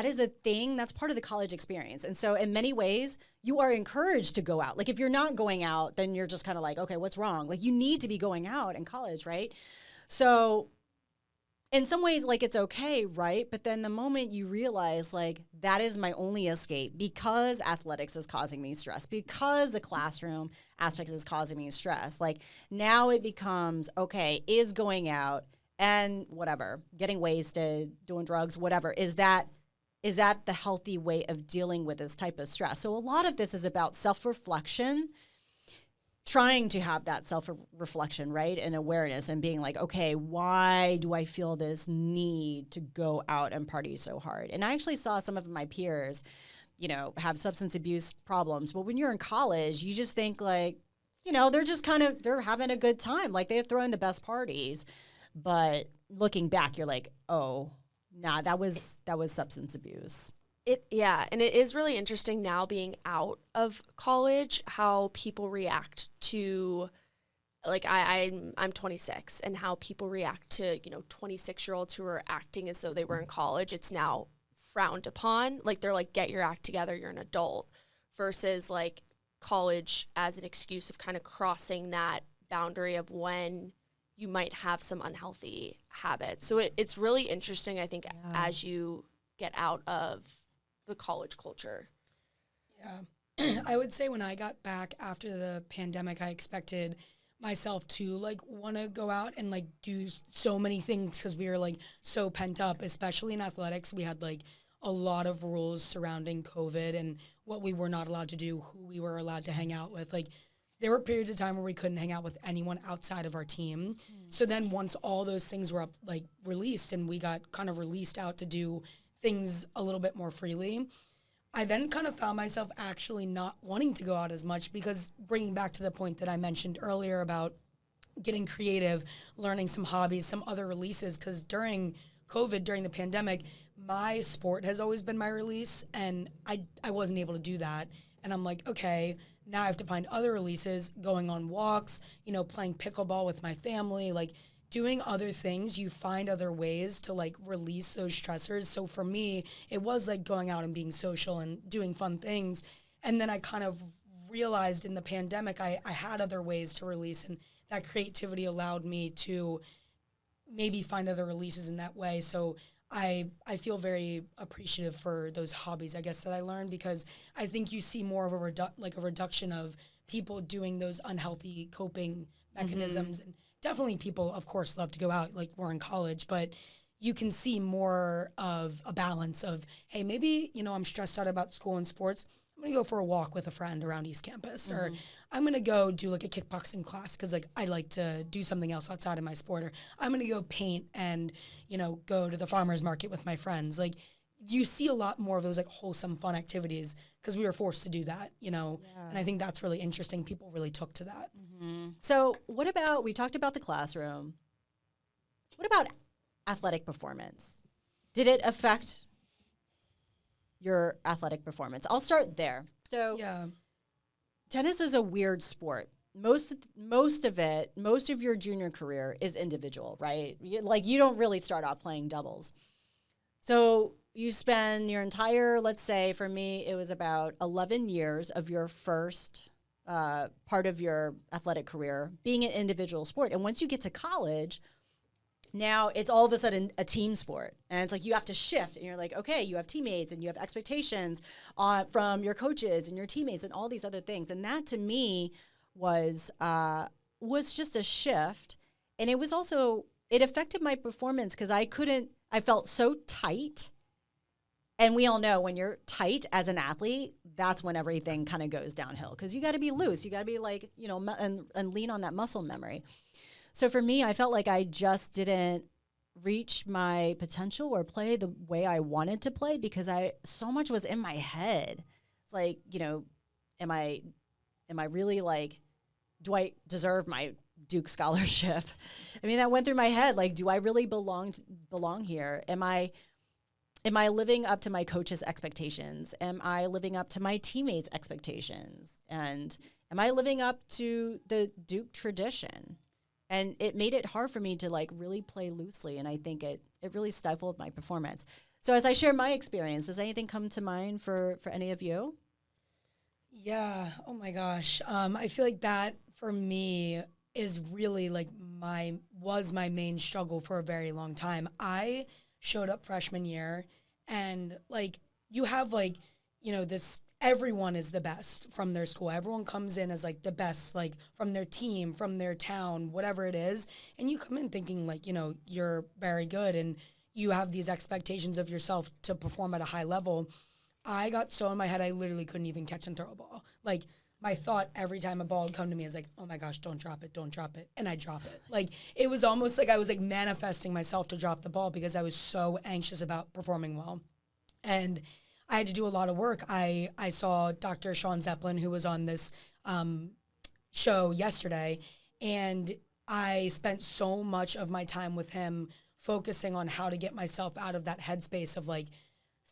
S1: is a thing, that's part of the college experience. And so in many ways, you are encouraged to go out. Like, if you're not going out, then you're just kind of like, okay, what's wrong? Like, you need to be going out in college, right? So in some ways, like, it's okay, right? But then the moment you realize, like, that is my only escape because athletics is causing me stress, because the classroom aspect is causing me stress, like, now it becomes, okay, is going out and whatever, getting wasted, doing drugs, whatever, is that the healthy way of dealing with this type of stress? So a lot of this is about self-reflection, trying to have that self-reflection, right, and awareness, and being like, okay, why do I feel this need to go out and party so hard? And I actually saw some of my peers, have substance abuse problems. But when you're in college, you just think like, they're just they're having a good time. Like, they're throwing the best parties. But looking back, you're like, oh, nah, that was substance abuse.
S4: And it is really interesting now being out of college how people react to, like, I'm 26, and how people react to 26-year-olds who are acting as though they were in college. It's now frowned upon. Like, they're like, get your act together, you're an adult, versus like college as an excuse of kind of crossing that boundary of when you might have some unhealthy habits. So it's really interesting, I think, as you get out of the college culture.
S2: Yeah. I would say when I got back after the pandemic, I expected myself to like want to go out and like do so many things because we were like so pent up, especially in athletics. We had like a lot of rules surrounding COVID and what we were not allowed to do, who we were allowed to hang out with. Like there were periods of time where we couldn't hang out with anyone outside of our team. So then once all those things were like released and we got kind of released out to do things a little bit more freely, I then kind of found myself actually not wanting to go out as much because bringing back to the point that I mentioned earlier about getting creative, learning some hobbies, some other releases, because during COVID, during the pandemic, my sport has always been my release, and I wasn't able to do that. And I'm like, okay, now I have to find other releases, going on walks, playing pickleball with my family, like doing other things. You find other ways to like release those stressors. So for me, it was like going out and being social and doing fun things. And then I kind of realized in the pandemic, I had other ways to release, and that creativity allowed me to maybe find other releases in that way. So I feel very appreciative for those hobbies, I guess, that I learned, because I think you see more of a reduction of people doing those unhealthy coping mechanisms. And definitely people, of course, love to go out, like we're in college, but you can see more of a balance of, hey, maybe, I'm stressed out about school and sports. I'm going to go for a walk with a friend around East Campus, or I'm going to go do like a kickboxing class because like I like to do something else outside of my sport, or I'm going to go paint and, go to the farmer's market with my friends. Like you see a lot more of those like wholesome, fun activities because we were forced to do that, and I think that's really interesting. People really took to that.
S1: So what about, we talked about the classroom. What about athletic performance? Did it affect your athletic performance? I'll start there. So tennis is a weird sport. Most of your junior career is individual, right? You don't really start off playing doubles. So you spend your entire, let's say for me, it was about 11 years of your first part of your athletic career being an individual sport. And once you get to college, now it's all of a sudden a team sport. And it's like you have to shift, and you're like, okay, you have teammates and you have expectations from your coaches and your teammates and all these other things. And that to me was just a shift. And it was also, it affected my performance because I felt so tight. And we all know when you're tight as an athlete, that's when everything kind of goes downhill because you got to be loose. You got to be like, and lean on that muscle memory. So for me, I felt like I just didn't reach my potential or play the way I wanted to play because so much was in my head. It's like, am I really like, do I deserve my Duke scholarship? I mean, that went through my head. Like, do I really belong here? Am I living up to my coach's expectations? Am I living up to my teammates' expectations? And am I living up to the Duke tradition? And it made it hard for me to like really play loosely. And I think it really stifled my performance. So as I share my experience, does anything come to mind for any of you?
S2: Yeah. Oh my gosh. I feel like that for me is really like was my main struggle for a very long time. I showed up freshman year and like you have like, this, everyone is the best from their school. Everyone comes in as like the best, like from their team, from their town, whatever it is. And you come in thinking like, you're very good and you have these expectations of yourself to perform at a high level. I got so in my head, I literally couldn't even catch and throw a ball. Like my thought every time a ball would come to me is like, oh my gosh, don't drop it. And I drop it. Like it was almost like I was like manifesting myself to drop the ball because I was so anxious about performing well. And I had to do a lot of work. I saw Dr. Sean Zeppelin, who was on this show yesterday, and I spent so much of my time with him focusing on how to get myself out of that headspace of like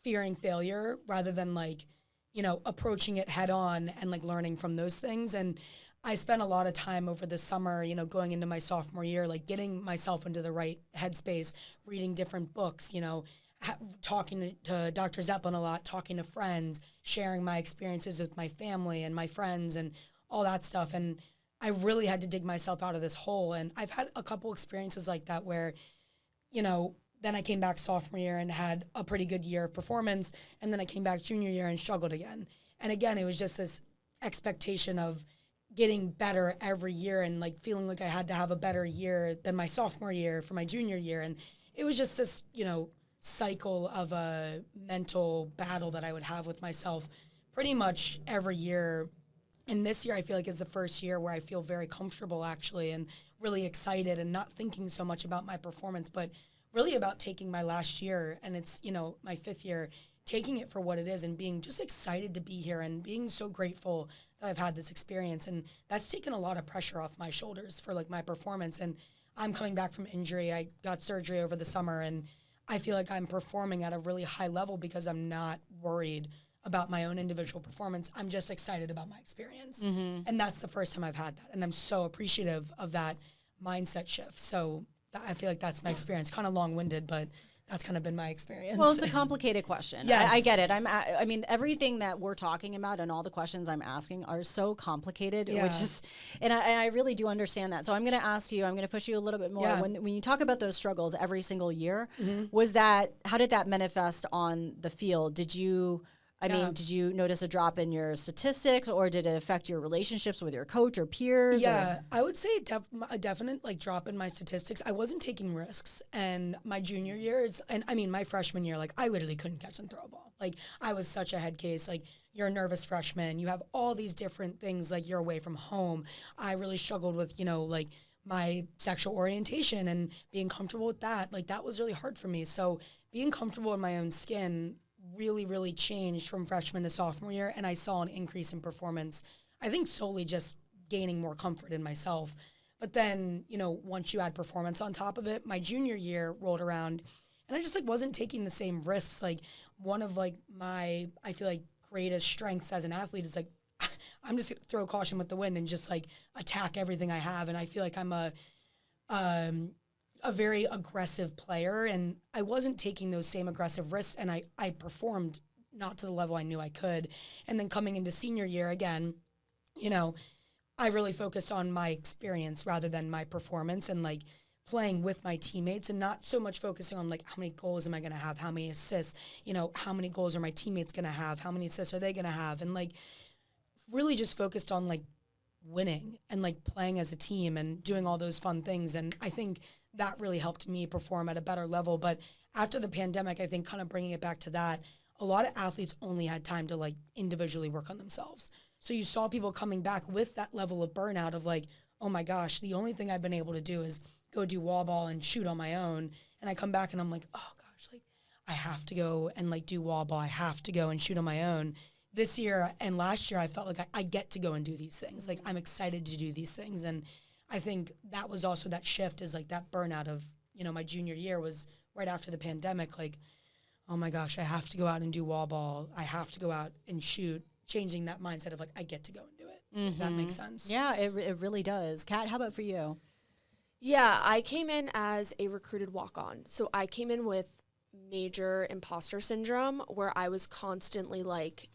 S2: fearing failure rather than like, approaching it head on and like learning from those things. And I spent a lot of time over the summer, going into my sophomore year, like getting myself into the right headspace, reading different books, talking to Dr. Zeppelin a lot, talking to friends, sharing my experiences with my family and my friends and all that stuff. And I really had to dig myself out of this hole. And I've had a couple experiences like that where, then I came back sophomore year and had a pretty good year of performance. And then I came back junior year and struggled again. And again, it was just this expectation of getting better every year and like feeling like I had to have a better year than my sophomore year for my junior year. And it was just this, cycle of a mental battle that I would have with myself pretty much every year. And this year I feel like is the first year where I feel very comfortable actually and really excited and not thinking so much about my performance, but really about taking my last year, and it's, my 5th year, taking it for what it is and being just excited to be here and being so grateful that I've had this experience. And that's taken a lot of pressure off my shoulders for like my performance. And I'm coming back from injury. I got surgery over the summer, and I feel like I'm performing at a really high level because I'm not worried about my own individual performance. I'm just excited about my experience. And that's the first time I've had that. And I'm so appreciative of that mindset shift. So I feel like that's my experience. Kind of long-winded, but that's kind of been my experience.
S1: Well, it's a complicated question.
S2: Yes.
S1: I get it. I mean, everything that we're talking about and all the questions I'm asking are so complicated,
S2: Yeah.
S1: which is, and I really do understand that. So I'm going to ask you, I'm going to push you a little bit more.
S2: Yeah.
S1: When you talk about those struggles every single year,
S2: Mm-hmm.
S1: how did that manifest on the field? Did you notice a drop in your statistics, or did it affect your relationships with your coach or peers?
S2: Yeah, I would say a definite like drop in my statistics. I wasn't taking risks, and my junior years, and I mean my freshman year, like I literally couldn't catch and throw a ball. Like I was such a head case. Like you're a nervous freshman, you have all these different things. Like you're away from home. I really struggled with like my sexual orientation and being comfortable with that. Like that was really hard for me. So being comfortable in my own skin really, really changed from freshman to sophomore year, and I saw an increase in performance. I think solely just gaining more comfort in myself. But then, once you add performance on top of it, my junior year rolled around, and I just like wasn't taking the same risks. Like one of like my, I feel like greatest strengths as an athlete is like, I'm just gonna throw caution with the wind and just like attack everything I have. And I feel like I'm a very aggressive player, and I wasn't taking those same aggressive risks, and I performed not to the level I knew I could. And then coming into senior year again, I really focused on my experience rather than my performance, and like playing with my teammates and not so much focusing on like how many goals am I going to have, how many assists, how many goals are my teammates going to have, how many assists are they going to have, and like really just focused on like winning and like playing as a team and doing all those fun things. And I think that really helped me perform at a better level. But after the pandemic, I think kind of bringing it back to that, a lot of athletes only had time to like individually work on themselves. So you saw people coming back with that level of burnout of like, oh my gosh, the only thing I've been able to do is go do wall ball and shoot on my own. And I come back and I'm like, oh gosh, like I have to go and like do wall ball. I have to go and shoot on my own. This year and last year, I felt like I get to go and do these things. Like I'm excited to do these things. And I think that was also that shift, is like that burnout of, my junior year was right after the pandemic. Like, oh my gosh, I have to go out and do wall ball. I have to go out and shoot, changing that mindset of like, I get to go and do it. If that makes sense.
S1: Yeah, it really does. Kat, how about for you?
S4: Yeah, I came in as a recruited walk-on. So I came in with major imposter syndrome, where I was constantly like,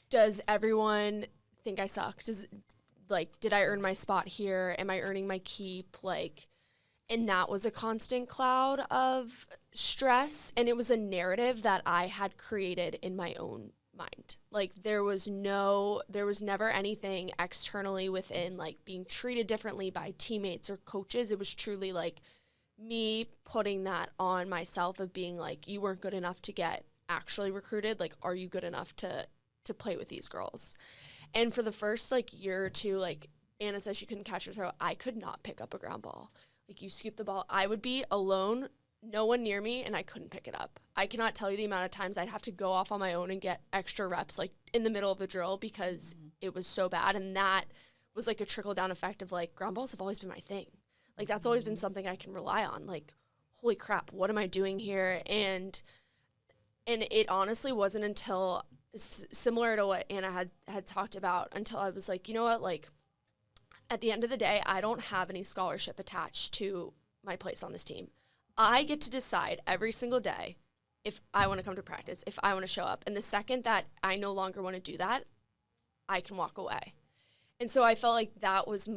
S4: does everyone think I suck? Did I earn my spot here? Am I earning my keep? And that was a constant cloud of stress. And it was a narrative that I had created in my own mind. Like there was never anything externally within like being treated differently by teammates or coaches. It was truly like me putting that on myself of being like, you weren't good enough to get actually recruited. Like, are you good enough to play with these girls? And for the first like year or two, like Anna says she couldn't catch her throw, I could not pick up a ground ball. Like you scoop the ball, I would be alone, no one near me, and I couldn't pick it up. I cannot tell you the amount of times I'd have to go off on my own and get extra reps like in the middle of the drill because it was so bad. And that was like a trickle down effect of like ground balls have always been my thing. Like that's always been something I can rely on. Like, holy crap, what am I doing here? And it honestly wasn't until similar to what Anna had talked about, until I was like, you know what, like at the end of the day, I don't have any scholarship attached to my place on this team. I get to decide every single day if I want to come to practice, if I want to show up. And the second that I no longer want to do that, I can walk away. And so I felt like that was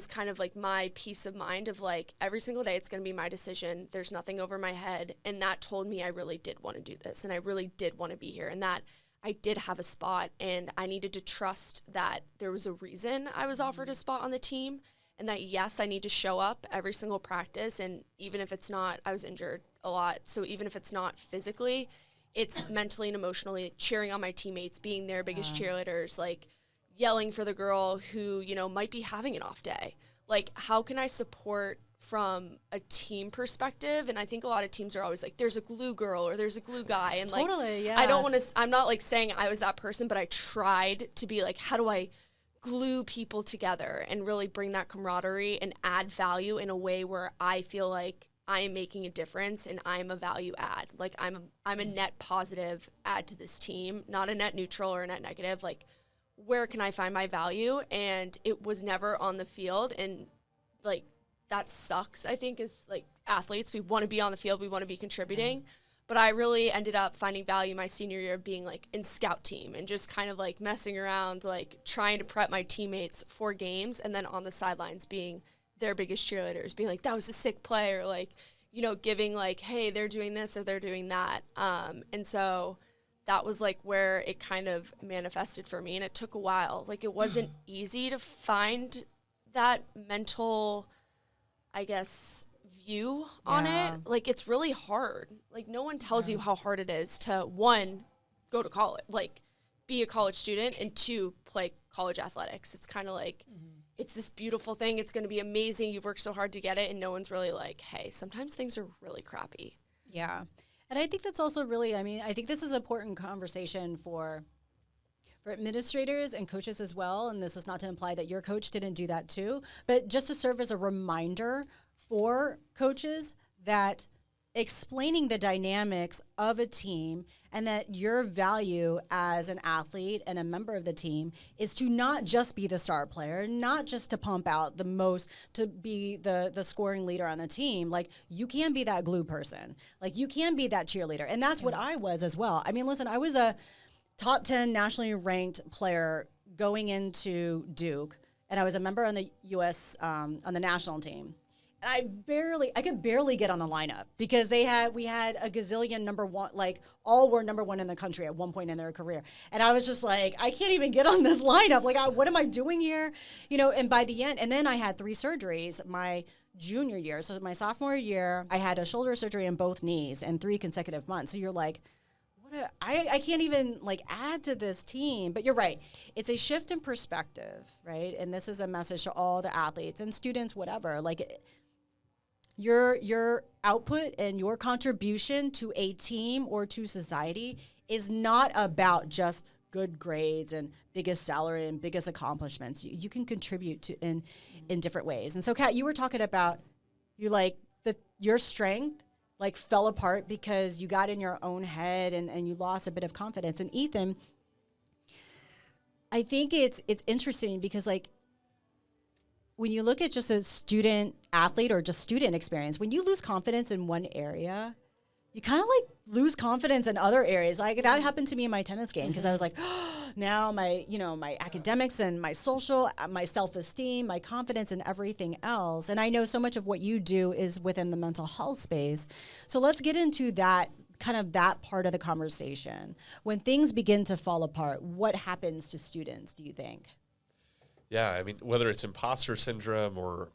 S4: kind of like my peace of mind of like every single day it's going to be my decision. There's nothing over my head. And that told me I really did want to do this and I really did want to be here. And that I did have a spot, and I needed to trust that there was a reason I was offered a spot on the team, and that, yes, I need to show up every single practice. And even if it's not, I was injured a lot, so even if it's not physically, it's mentally and emotionally cheering on my teammates, being their biggest cheerleaders, like yelling for the girl who, you know, might be having an off day. Like, how can I support from a team perspective? And I think a lot of teams are always like, there's a glue girl or there's a glue guy. And like,
S1: Totally, yeah.
S4: I don't want to, I'm not like saying I was that person, but I tried to be like, how do I glue people together and really bring that camaraderie and add value in a way where I feel like I am making a difference and I'm a value add. Like, I'm a net positive add to this team, not a net neutral or a net negative. Like, where can I find my value? And it was never on the field. And like, that sucks, I think, as like athletes. We want to be on the field, we want to be contributing. But I really ended up finding value my senior year of being like in scout team and just kind of like messing around, like trying to prep my teammates for games, and then on the sidelines being their biggest cheerleaders, being like, that was a sick play, or like, you know, giving like, hey, they're doing this or they're doing that. And so that was like where it kind of manifested for me, and it took a while. Like, it wasn't easy to find that mental, I guess, view on it. Like, it's really hard. Like, no one tells you how hard it is to, one, go to college, like be a college student, and two, play college athletics. It's kind of like, it's this beautiful thing. It's going to be amazing. You've worked so hard to get it. And no one's really like, hey, sometimes things are really crappy.
S1: Yeah. And I think that's also really, I mean, I think this is an important conversation for administrators and coaches as well. And this is not to imply that your coach didn't do that too, but just to serve as a reminder for coaches that explaining the dynamics of a team and that your value as an athlete and a member of the team is to not just be the star player, not just to pump out the most, to be the scoring leader on the team. Like, you can be that glue person. Like, you can be that cheerleader. And that's what I was as well. I mean, listen, I was a top 10 nationally ranked player going into Duke, and I was a member on the U.S. On the national team. And I could barely get on the lineup because we had a gazillion number one, like all were number one in the country at one point in their career. And I was just like, I can't even get on this lineup. Like, what am I doing here? You know, and by the end, and then I had 3 surgeries my junior year. So my sophomore year, I had a shoulder surgery in both knees in 3 consecutive months. So you're like, I can't even like add to this team. But you're right. It's a shift in perspective, right? And this is a message to all the athletes and students, whatever. Like, your output and your contribution to a team or to society is not about just good grades and biggest salary and biggest accomplishments. You can contribute to in different ways. And so, Kat, you were talking about your strength like fell apart because you got in your own head and you lost a bit of confidence. And Ethan, I think it's interesting because like, when you look at just a student athlete or just student experience, when you lose confidence in one area, you kind of like lose confidence in other areas. Like, that happened to me in my tennis game because I was like, oh, now my academics and my social, my self-esteem, my confidence and everything else. And I know so much of what you do is within the mental health space. So let's get into that part of the conversation. When things begin to fall apart, what happens to students, do you think?
S3: Yeah, I mean, whether it's imposter syndrome or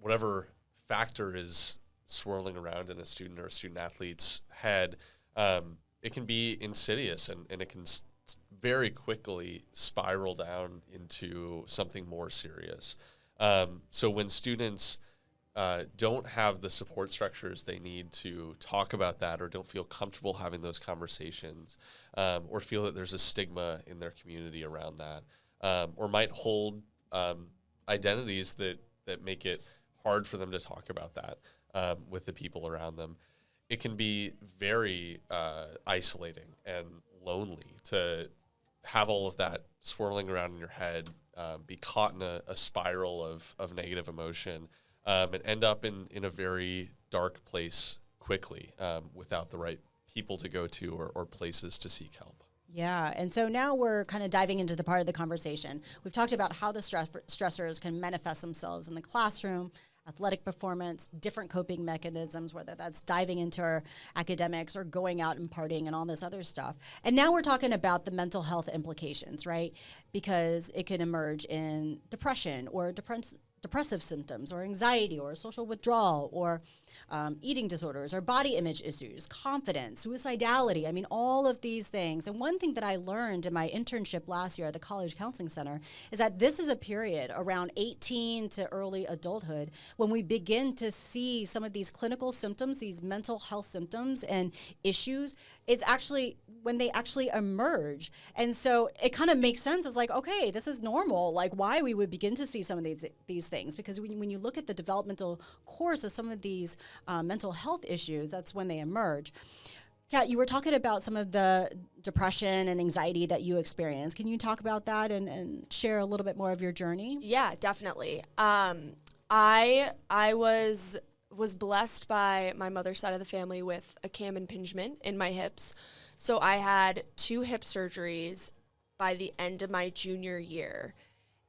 S3: whatever factor is swirling around in a student or a student athlete's head, it can be insidious and it can very quickly spiral down into something more serious. So when students don't have the support structures they need to talk about that, or don't feel comfortable having those conversations, or feel that there's a stigma in their community around that, or might hold identities that make it hard for them to talk about that with the people around them. It can be very isolating and lonely to have all of that swirling around in your head, be caught in a spiral of negative emotion, and end up in a very dark place quickly without the right people to go to or places to seek help.
S1: Yeah, and so now we're kind of diving into the part of the conversation. We've talked about how the stressors can manifest themselves in the classroom, athletic performance, different coping mechanisms, whether that's diving into our academics or going out and partying and all this other stuff. And now we're talking about the mental health implications, right? Because it can emerge in depression or depressive symptoms or anxiety or social withdrawal or eating disorders or body image issues, confidence, suicidality. I mean, all of these things. And one thing that I learned in my internship last year at the College Counseling Center is that this is a period around 18 to early adulthood when we begin to see some of these clinical symptoms, these mental health symptoms and issues. It's actually when they actually emerge. And so it kind of makes sense. It's like, okay, this is normal. Like why we would begin to see some of these things. Because when you look at the developmental course of some of these mental health issues, that's when they emerge. Kat, you were talking about some of the depression and anxiety that you experienced. Can you talk about that and share a little bit more of your journey?
S4: Yeah, definitely. I was blessed by my mother's side of the family with a cam impingement in my hips. So I had 2 hip surgeries by the end of my junior year.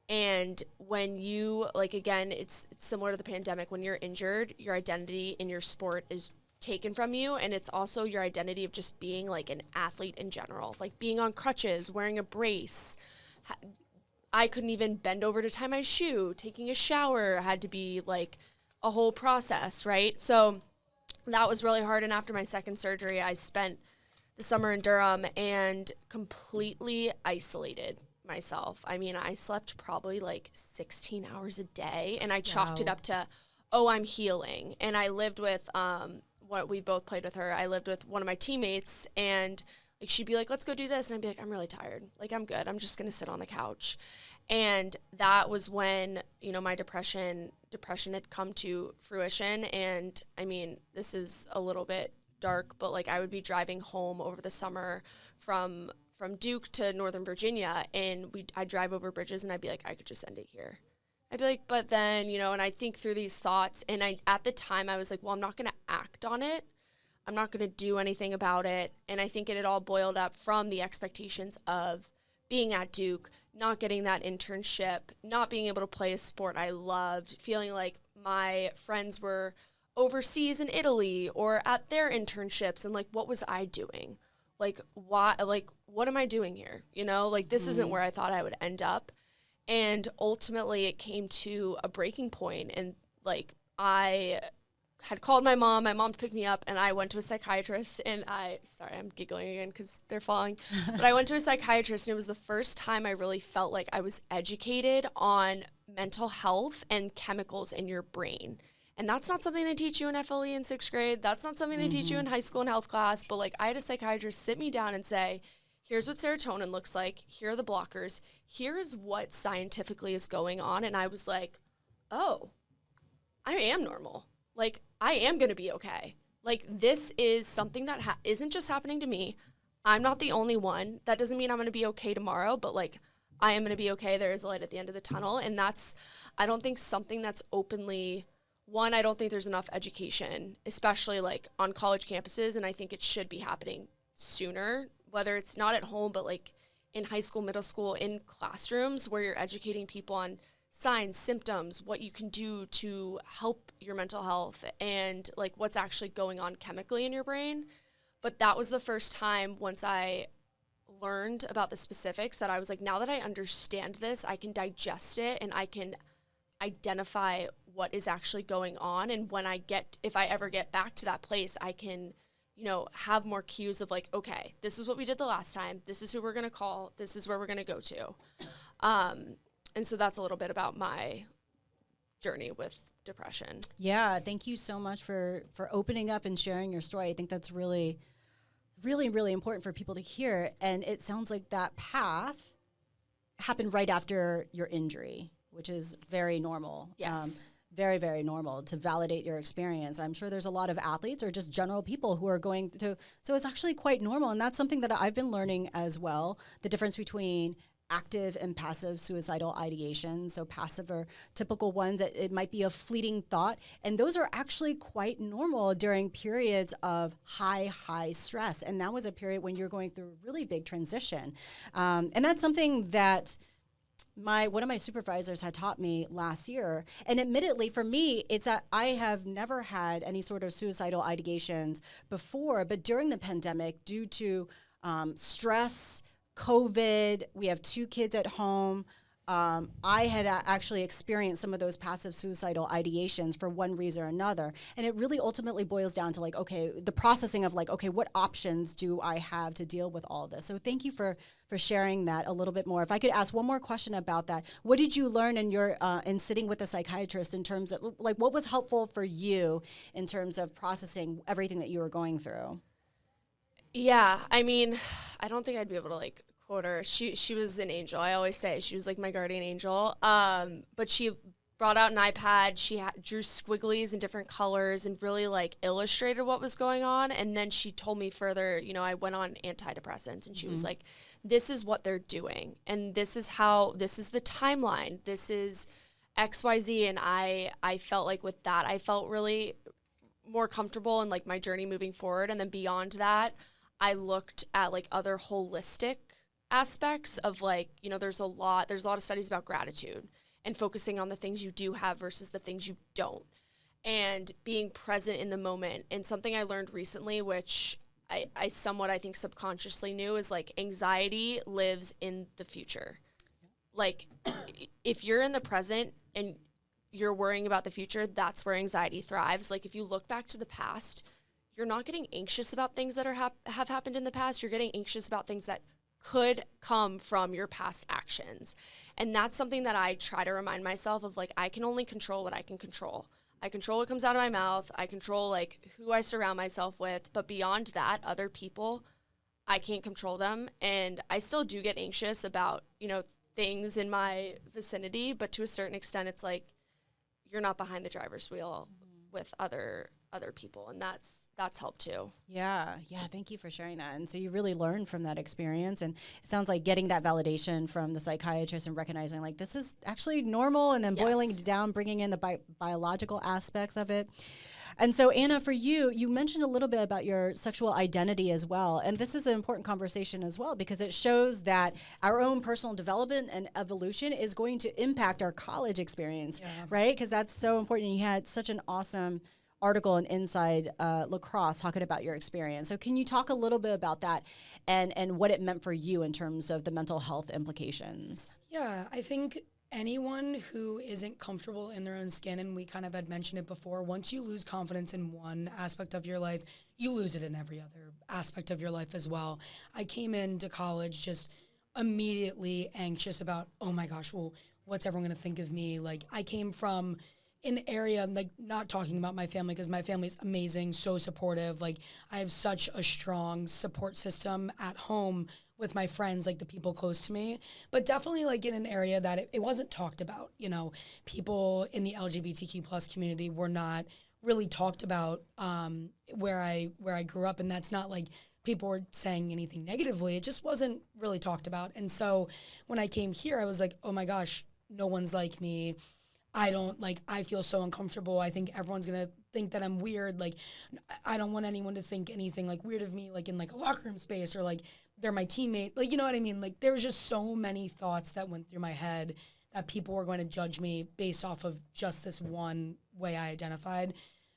S4: And when you, like, again, it's similar to the pandemic. When you're injured, your identity in your sport is taken from you. And it's also your identity of just being, like, an athlete in general. Like, being on crutches, wearing a brace. I couldn't even bend over to tie my shoe. Taking a shower had to be, like, a whole process, right? So that was really hard. And after my second surgery, I spent the summer in Durham and completely isolated myself. I mean, I slept probably like 16 hours a day, and I chalked it up to, oh, I'm healing. And I lived with, what we both played with her. I lived with one of my teammates, and like she'd be like, let's go do this. And I'd be like, I'm really tired. Like, I'm good. I'm just going to sit on the couch. And that was when, you know, my depression had come to fruition. And I mean, this is a little bit dark, but like I would be driving home over the summer from Duke to Northern Virginia, and I'd drive over bridges, and I'd be like, I could just end it here. I'd be like, but then, you know, and I think through these thoughts, and at the time I was like, well, I'm not going to act on it. I'm not going to do anything about it. And I think it had all boiled up from the expectations of being at Duke, not getting that internship, not being able to play a sport I loved, feeling like my friends were overseas in Italy or at their internships, and like, what was I doing? Like, why? Like, what am I doing here? You know, like, this isn't where I thought I would end up. And ultimately it came to a breaking point, and like, I had called my mom picked me up, and I went to a psychiatrist, and sorry, I'm giggling again because they're falling, but I went to a psychiatrist, and it was the first time I really felt like I was educated on mental health and chemicals in your brain. And that's not something they teach you in FLE in 6th grade. That's not something they teach you in high school in health class. But like, I had a psychiatrist sit me down and say, here's what serotonin looks like. Here are the blockers. Here is what scientifically is going on. And I was like, oh, I am normal. Like, I am going to be okay. Like, this is something that isn't just happening to me. I'm not the only one. That doesn't mean I'm going to be okay tomorrow, but like, I am going to be okay. There is a light at the end of the tunnel. And that's, I don't think something that's openly, one, I don't think there's enough education, especially like on college campuses. And I think it should be happening sooner, whether it's not at home, but like in high school, middle school, in classrooms where you're educating people on signs, symptoms, what you can do to help your mental health, and like what's actually going on chemically in your brain. But that was the first time, once I learned about the specifics, that I was like, now that I understand this, I can digest it and I can identify what is actually going on. And when if I ever get back to that place, I can, you know, have more cues of like, okay, this is what we did the last time. This is who we're going to call. This is where we're going to go to. And so that's a little bit about my journey with depression.
S1: Yeah, thank you so much for opening up and sharing your story. I think that's really, really, really important for people to hear. And it sounds like that path happened right after your injury, which is very normal.
S4: Yes.
S1: Very, very normal to validate your experience. I'm sure there's a lot of athletes or just general people who are going to, so it's actually quite normal. And that's something that I've been learning as well, the difference between active and passive suicidal ideation. So passive are typical ones that it might be a fleeting thought. And those are actually quite normal during periods of high stress. And that was a period when you're going through a really big transition. And that's something that one of my supervisors had taught me last year. And admittedly, for me, it's that I have never had any sort of suicidal ideations before, but during the pandemic, due to stress, COVID, we have 2 kids at home. I had actually experienced some of those passive suicidal ideations for one reason or another. And it really ultimately boils down to like, okay, the processing of like, okay, what options do I have to deal with all of this? So thank you for sharing that a little bit more. If I could ask one more question about that, what did you learn in your in sitting with a psychiatrist in terms of like what was helpful for you in terms of processing everything that you were going through?
S4: Yeah, I mean, I don't think I'd be able to like quote her. She was an angel. I always say she was like my guardian angel. But she brought out an iPad. She drew squigglies in different colors and really like illustrated what was going on. And then she told me further, you know, I went on antidepressants, and she was like, this is what they're doing, and this is the timeline. This is XYZ. And I felt like with that, I felt really more comfortable in like my journey moving forward. And then beyond that, I looked at like other holistic aspects of like, you know, there's a lot of studies about gratitude and focusing on the things you do have versus the things you don't, and being present in the moment. And something I learned recently, which I somewhat I think subconsciously knew, is like anxiety lives in the future. Like if you're in the present and you're worrying about the future, that's where anxiety thrives. Like if you look back to the past, you're not getting anxious about things that have happened in the past. You're getting anxious about things that could come from your past actions. And that's something that I try to remind myself of, like, I can only control what I can control. I control what comes out of my mouth. I control like who I surround myself with. But beyond that, other people, I can't control them. And I still do get anxious about, you know, things in my vicinity. But to a certain extent, it's like you're not behind the driver's wheel with other people, and that's helped too.
S1: Yeah, thank you for sharing that. And so you really learned from that experience, and it sounds like getting that validation from the psychiatrist and recognizing like this is actually normal, and then boiling it down, bringing in the biological aspects of it. And so, Anna, for you, you mentioned a little bit about your sexual identity as well. And this is an important conversation as well, because it shows that our own personal development and evolution is going to impact our college experience, right? Because that's so important. You had such an awesome article in Inside Lacrosse talking about your experience. So can you talk a little bit about that and what it meant for you in terms of the mental health implications?
S2: Yeah, I think anyone who isn't comfortable in their own skin, and we kind of had mentioned it before, once you lose confidence in one aspect of your life, you lose it in every other aspect of your life as well. I came into college just immediately anxious about, oh my gosh, well, what's everyone going to think of me? Like, I came from an area, like, not talking about my family because my family's amazing, so supportive. Like, I have such a strong support system at home with my friends, like the people close to me, but definitely like in an area that it wasn't talked about. You know, people in the LGBTQ plus community were not really talked about where I grew up, and that's not like people were saying anything negatively. It just wasn't really talked about. And so when I came here, I was like, oh my gosh, no one's like me. I feel so uncomfortable. I think everyone's going to think that I'm weird. Like, I don't want anyone to think anything like weird of me, like in like a locker room space, or like they're my teammate. Like, you know what I mean? Like, there was just so many thoughts that went through my head that people were going to judge me based off of just this one way I identified,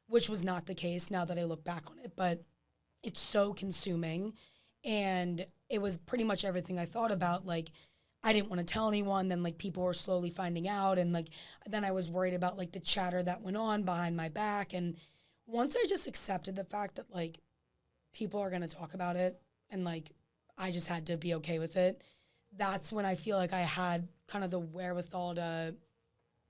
S2: which was not the case now that I look back on it. But it's so consuming, and it was pretty much everything I thought about. Like, I didn't want to tell anyone. Then like people were slowly finding out, and like then I was worried about like the chatter that went on behind my back. And once I just accepted the fact that like people are going to talk about it, and like I just had to be okay with it, that's when I feel like I had kind of the wherewithal to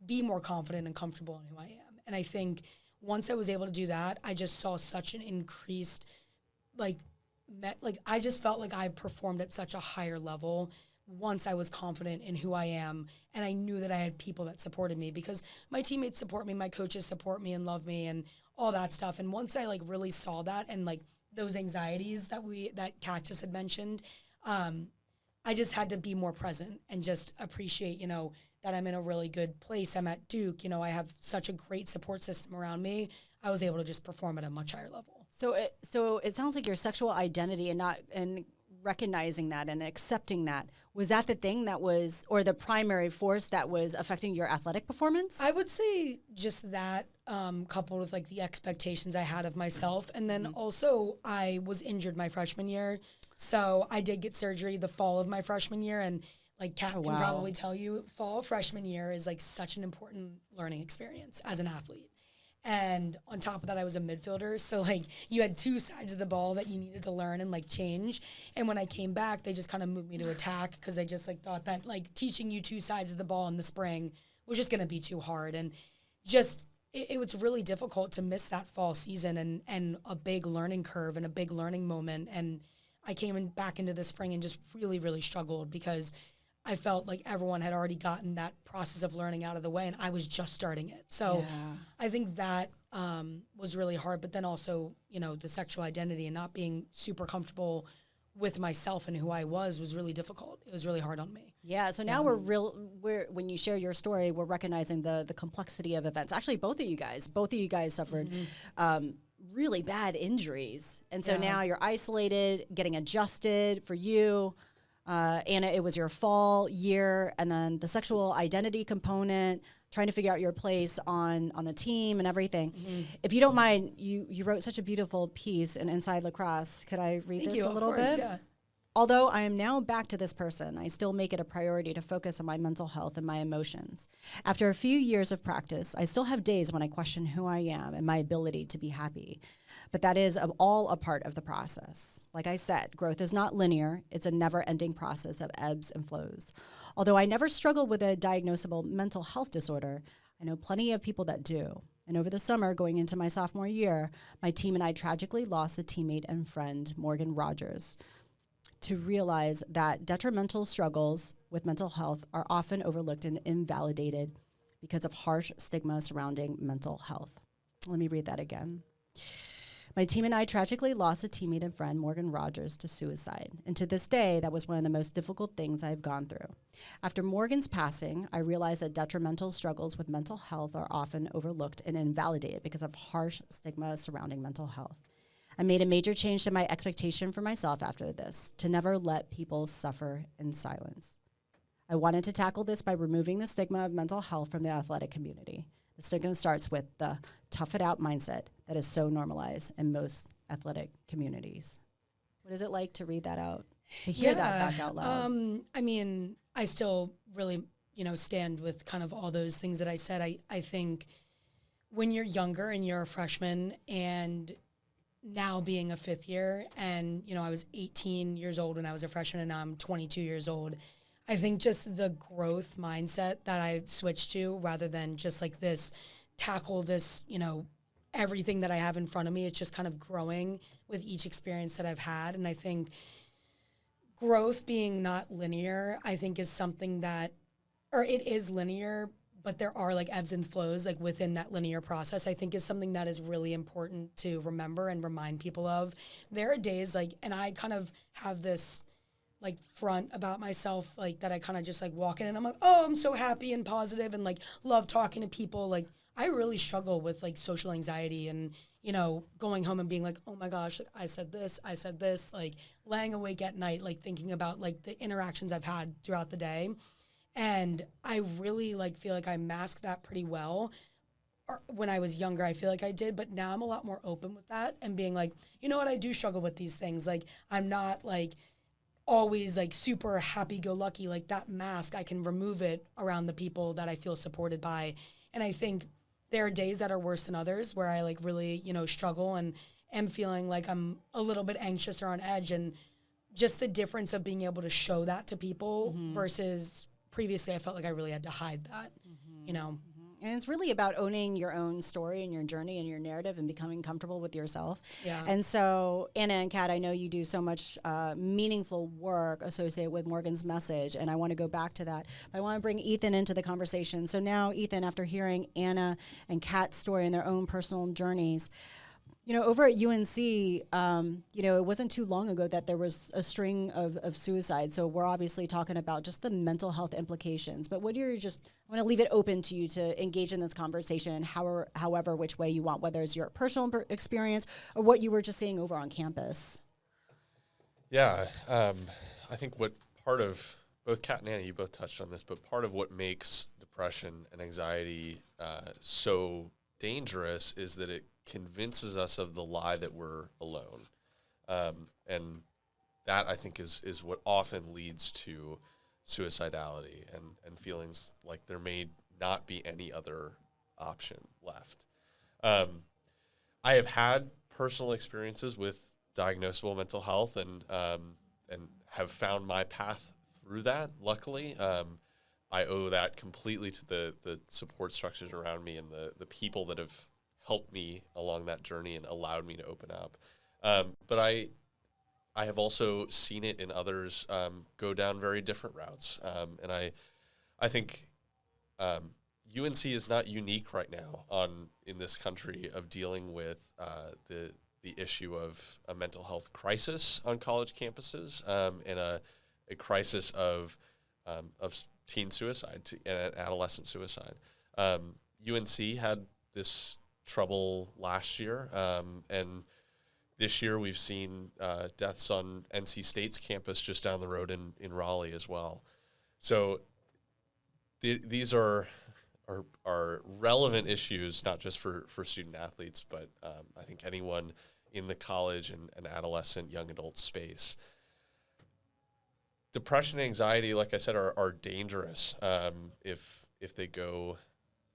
S2: be more confident and comfortable in who I am. And I think once I was able to do that, I just saw such an increased I just felt like I performed at such a higher level once I was confident in who I am, and I knew that I had people that supported me, because my teammates support me, my coaches support me and love me and all that stuff. And once I like really saw that, and like those anxieties that Kat just had mentioned, I just had to be more present and just appreciate, you know, that I'm in a really good place. I'm at Duke, you know, I have such a great support system around me. I was able to just perform at a much higher level.
S1: So it sounds like your sexual identity and recognizing that and accepting that, was that the thing that was, or the primary force that was affecting your athletic performance?
S2: I would say just that, coupled with like the expectations I had of myself. And then also I was injured my freshman year. So I did get surgery the fall of my freshman year. And like Kat can probably tell you, fall freshman year is like such an important learning experience as an athlete. And on top of that, I was a midfielder. So, like, you had two sides of the ball that you needed to learn and, like, change. And when I came back, they just kind of moved me to attack because they just, like, thought that, like, teaching you two sides of the ball in the spring was just going to be too hard. And just, it was really difficult to miss that fall season and a big learning curve and a big learning moment. And I came back into the spring and just really, really struggled because I felt like everyone had already gotten that process of learning out of the way, and I was just starting it. So I think that was really hard. But then also, you know, the sexual identity and not being super comfortable with myself and who I was really difficult. It was really hard on me.
S1: Yeah. So now we're when you share your story, we're recognizing the complexity of events. Actually, both of you guys suffered really bad injuries, and so now you're isolated, getting adjusted. For you, Anna, it was your fall year, and then the sexual identity component, trying to figure out your place on the team and everything. If you don't mind, you wrote such a beautiful piece in Inside Lacrosse. Could I read this a little bit?
S2: Yeah.
S1: Although I am now back to this person, I still make it a priority to focus on my mental health and my emotions. After a few years of practice, I still have days when I question who I am and my ability to be happy. But that is all a part of the process. Like I said, growth is not linear. It's a never-ending process of ebbs and flows. Although I never struggled with a diagnosable mental health disorder, I know plenty of people that do. And over the summer, going into my sophomore year, my team and I tragically lost a teammate and friend, Morgan Rogers, to realize that detrimental struggles with mental health are often overlooked and invalidated because of harsh stigma surrounding mental health. Let me read that again. My team and I tragically lost a teammate and friend, Morgan Rogers, to suicide. And to this day, that was one of the most difficult things I've gone through. After Morgan's passing, I realized that detrimental struggles with mental health are often overlooked and invalidated because of harsh stigma surrounding mental health. I made a major change to my expectation for myself after this, to never let people suffer in silence. I wanted to tackle this by removing the stigma of mental health from the athletic community. The stigma starts with the tough it out mindset that is so normalized in most athletic communities. What is it like to read that out, to hear that back out loud?
S2: I mean, I still really, stand with kind of all those things that I said. I think when you're younger and you're a freshman and now being a fifth year, and, I was 18 years old when I was a freshman and now I'm 22 years old, I think just the growth mindset that I've switched to rather than just like tackle this, everything that I have in front of me, it's just kind of growing with each experience that I've had. And I think growth being not linear, I think is something that, or it is linear, but there are like ebbs and flows like within that linear process, I think is something that is really important to remember and remind people of. There are days and I kind of have this like front about myself, like that I kind of just like walk in and I'm like, oh, I'm so happy and positive and like love talking to people. Like I really struggle with like social anxiety and, going home and being like, oh my gosh, like, I said this, like laying awake at night, like thinking about like the interactions I've had throughout the day. And I really feel like I masked that pretty well. When I was younger, I feel like I did, but now I'm a lot more open with that and being like, you know what, I do struggle with these things. Like I'm not like always like super happy-go-lucky. Like that mask, I can remove it around the people that I feel supported by. And I think there are days that are worse than others where I like really, struggle and am feeling like I'm a little bit anxious or on edge. And just the difference of being able to show that to people versus previously I felt like I really had to hide that,
S1: And it's really about owning your own story and your journey and your narrative and becoming comfortable with yourself.
S2: Yeah.
S1: And so, Anna and Kat, I know you do so much meaningful work associated with Morgan's message, and I want to go back to that. But I want to bring Ethan into the conversation. So now, Ethan, after hearing Anna and Kat's story and their own personal journeys, over at UNC, it wasn't too long ago that there was a string of suicides. So we're obviously talking about just the mental health implications. But I want to leave it open to you to engage in this conversation however which way you want, whether it's your personal experience or what you were just seeing over on campus.
S3: Yeah, I think what part of both Kat and Anna, you both touched on this, but part of what makes depression and anxiety so dangerous is that it convinces us of the lie that we're alone, and that I think is what often leads to suicidality and feelings like there may not be any other option left. I have had personal experiences with diagnosable mental health and have found my path through that. Luckily, I owe that completely to the support structures around me and the people that have helped me along that journey and allowed me to open up. But I have also seen it in others go down very different routes, and I think UNC is not unique right now in this country of dealing with the issue of a mental health crisis on college campuses, and a crisis of teen suicide and adolescent suicide. UNC had this trouble last year, and this year we've seen deaths on NC State's campus just down the road in Raleigh as well. So these are relevant issues, not just for student athletes, but I think anyone in the college and adolescent young adult space. Depression and anxiety, like I said, are dangerous if they go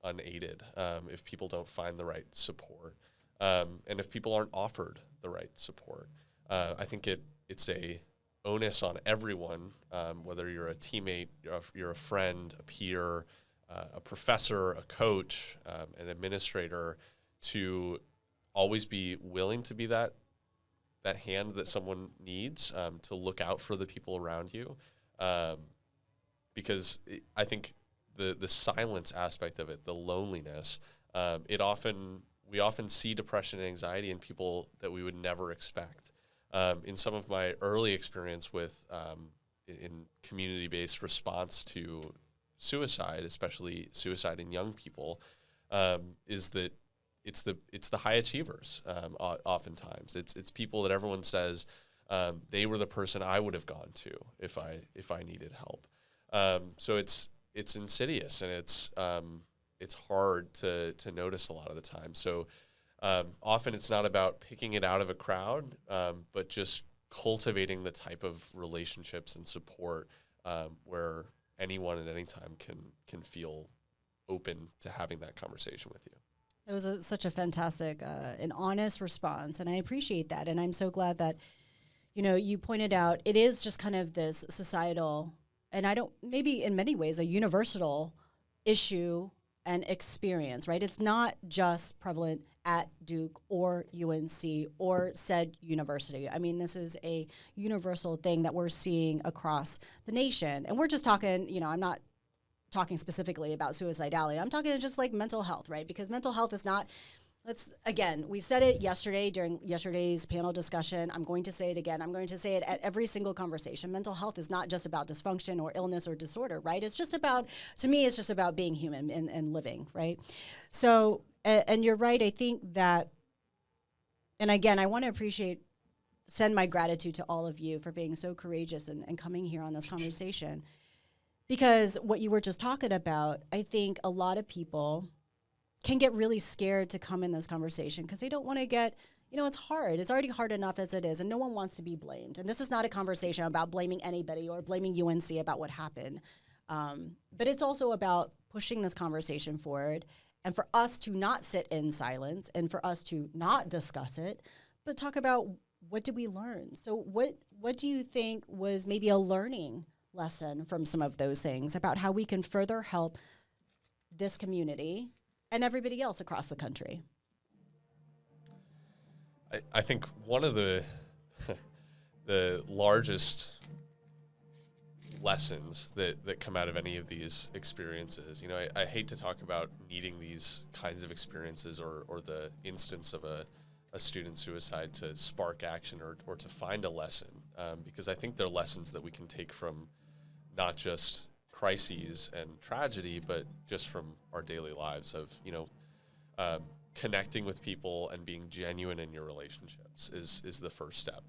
S3: unaided, if people don't find the right support, and if people aren't offered the right support. I think it's a onus on everyone, whether you're a teammate, you're a friend, a peer, a professor, a coach, an administrator, to always be willing to be that hand that someone needs, to look out for the people around you, because I think the silence aspect of it, the loneliness, we often see depression and anxiety in people that we would never expect. In some of my early experience with in community-based response to suicide, especially suicide in young people, is that it's the high achievers. Oftentimes, it's people that everyone says they were the person I would have gone to if I needed help. So it's insidious, and it's hard to notice a lot of the time. So often it's not about picking it out of a crowd, but just cultivating the type of relationships and support where anyone at any time can feel open to having that conversation with you.
S1: It was such a fantastic and honest response, and I appreciate that. And I'm so glad that, you pointed out it is just kind of this societal, and maybe in many ways a universal issue and experience, right? It's not just prevalent at Duke or UNC or said university. I mean, this is a universal thing that we're seeing across the nation. And we're just talking, I'm not talking specifically about suicidality. I'm talking just like mental health, right? Because mental health is not, we said it yesterday during yesterday's panel discussion. I'm going to say it again. I'm going to say it at every single conversation. Mental health is not just about dysfunction or illness or disorder, right? It's just about, to me, it's just about being human and living, right? So, and you're right. I think that, and again, I want to send my gratitude to all of you for being so courageous and coming here on this conversation. Because what you were just talking about, I think a lot of people can get really scared to come in this conversation because they don't want to get, it's hard. It's already hard enough as it is, and no one wants to be blamed. And this is not a conversation about blaming anybody or blaming UNC about what happened. But it's also about pushing this conversation forward and for us to not sit in silence and for us to not discuss it, but talk about what did we learn? So what do you think was maybe a learning lesson from some of those things about how we can further help this community and everybody else across the country?
S3: I think one of the largest lessons that come out of any of these experiences, I hate to talk about needing these kinds of experiences or the instance of a student suicide to spark action or to find a lesson, because I think they're lessons that we can take from not just crises and tragedy, but just from our daily lives of, connecting with people and being genuine in your relationships is the first step.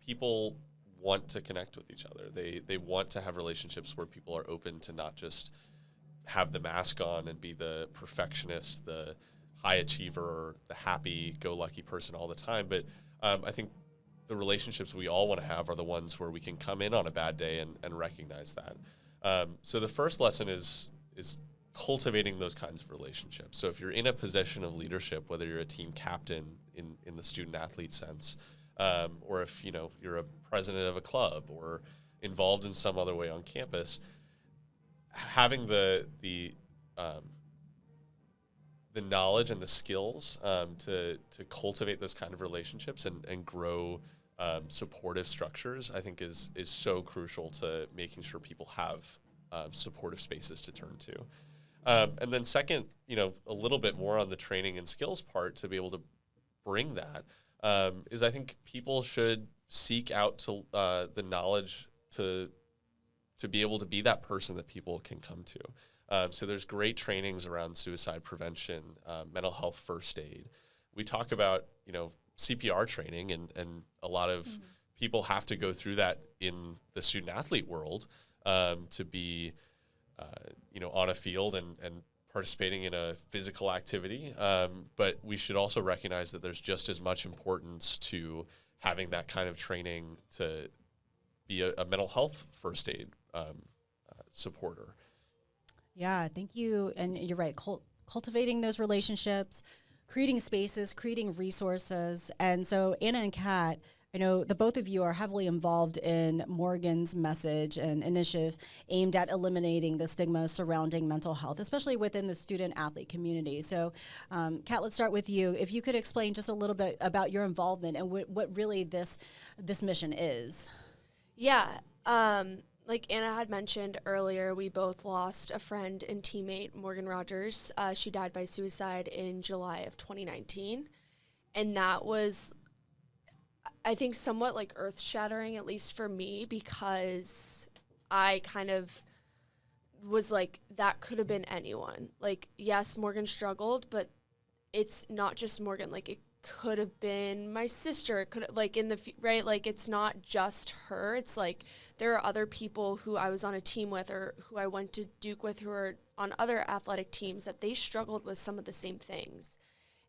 S3: People want to connect with each other. They want to have relationships where people are open to not just have the mask on and be the perfectionist, the high achiever, the happy-go-lucky person all the time. But I think the relationships we all want to have are the ones where we can come in on a bad day and recognize that. So the first lesson is cultivating those kinds of relationships. So if you're in a position of leadership, whether you're a team captain in the student-athlete sense, or if you're a president of a club or involved in some other way on campus, having the knowledge and the skills to cultivate those kind of relationships and grow supportive structures, I think is so crucial to making sure people have supportive spaces to turn to. And then second, a little bit more on the training and skills part to be able to bring that is I think people should seek out to the knowledge to be able to be that person that people can come to. So there's great trainings around suicide prevention, mental health first aid. We talk about, CPR training, and a lot of people have to go through that in the student-athlete world to be, on a field and participating in a physical activity. But we should also recognize that there's just as much importance to having that kind of training to be a mental health first aid supporter.
S1: Yeah, thank you. And you're right, cultivating those relationships, creating spaces, creating resources. And so Anna and Kat, I know the both of you are heavily involved in Morgan's message and initiative aimed at eliminating the stigma surrounding mental health, especially within the student-athlete community. So, Kat, let's start with you. If you could explain just a little bit about your involvement and what really this mission is.
S4: Yeah. Like Anna had mentioned earlier, we both lost a friend and teammate, Morgan Rogers. She died by suicide in July of 2019. And that was, I think, somewhat like earth-shattering, at least for me, because I kind of was like, that could have been anyone. Like, yes, Morgan struggled, but it's not just Morgan. Like, it could have been my sister. It could, like, right? Like, it's not just her. It's like there are other people who I was on a team with or who I went to Duke with who are on other athletic teams that they struggled with some of the same things.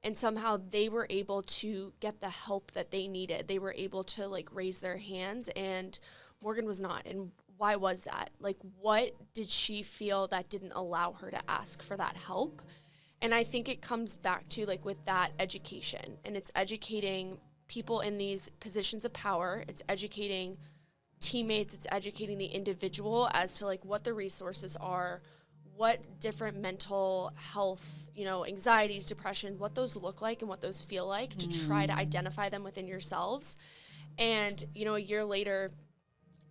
S4: And somehow they were able to get the help that they needed. They were able to, like, raise their hands, and Morgan was not. And why was that? Like, what did she feel that didn't allow her to ask for that help? And I think it comes back to, like, with that education, and it's educating people in these positions of power. It's educating teammates. It's educating the individual as to, like, what the resources are, what different mental health, anxieties, depression, what those look like and what those feel like to try to identify them within yourselves. And, a year later,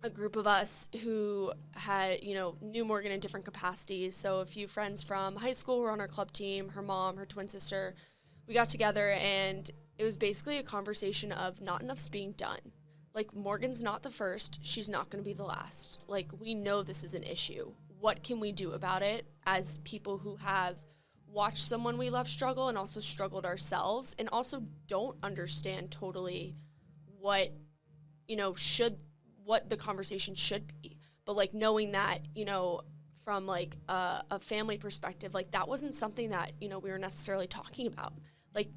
S4: a group of us who had, knew Morgan in different capacities. So a few friends from high school were on our club team, her mom, her twin sister. We got together, and it was basically a conversation of not enough's being done. Like, Morgan's not the first. She's not going to be the last. Like, we know this is an issue. What can we do about it as people who have watched someone we love struggle and also struggled ourselves, and also don't understand totally what, what the conversation should be. But, like, knowing that, from, like, a family perspective, like, that wasn't something that, we were necessarily talking about. Like,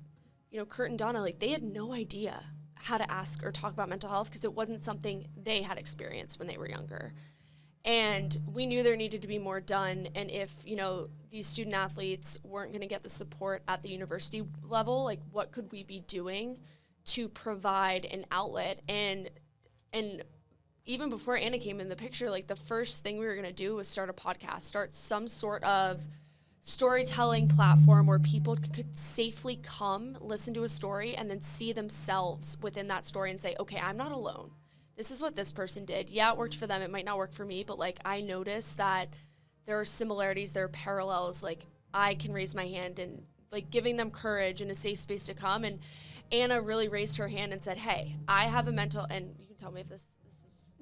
S4: Kurt and Donna, like, they had no idea how to ask or talk about mental health because it wasn't something they had experienced when they were younger. And we knew there needed to be more done. And if, these student athletes weren't going to get the support at the university level, like, what could we be doing to provide an outlet? And even before Anna came in the picture, like, the first thing we were going to do was start a podcast, start some sort of storytelling platform where people could safely come, listen to a story, and then see themselves within that story and say, okay, I'm not alone. This is what this person did. Yeah, it worked for them. It might not work for me, but, like, I noticed that there are similarities, there are parallels. Like, I can raise my hand, and, like, giving them courage and a safe space to come. And Anna really raised her hand and said, hey, I have a mental, and you can tell me if this is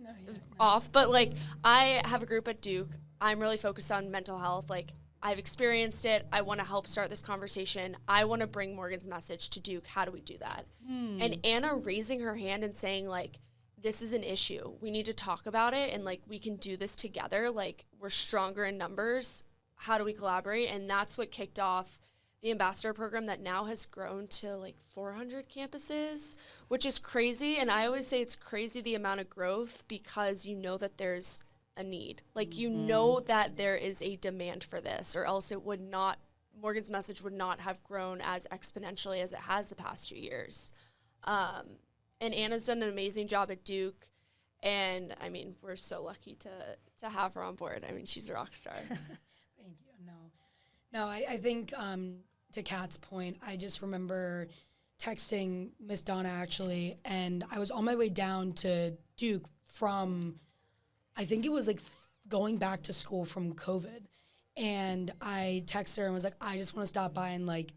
S4: off, but, like, I have a group at Duke. I'm really focused on mental health. Like, I've experienced it. I want to help start this conversation. I want to bring Morgan's message to Duke. How do we do that? And Anna raising her hand and saying, like, this is an issue. We need to talk about it, and like we can do this together. Like we're stronger in numbers. How do we collaborate? And that's what kicked off the ambassador program that now has grown to like 400 campuses, which is crazy. And I always say it's crazy the amount of growth because you know that there's a need. Like you know that there is a demand for this, or else it would not, Morgan's Message would not have grown as exponentially as it has the past 2 years. And Anna's done an amazing job at Duke. And I mean, we're so lucky to have her on board. I mean, she's a rock star.
S2: Thank you. No, I think to Kat's point, I just remember texting Miss Donna actually, and I was on my way down to Duke from, I think it was like going back to school from COVID. And I texted her and was like, I just want to stop by and like,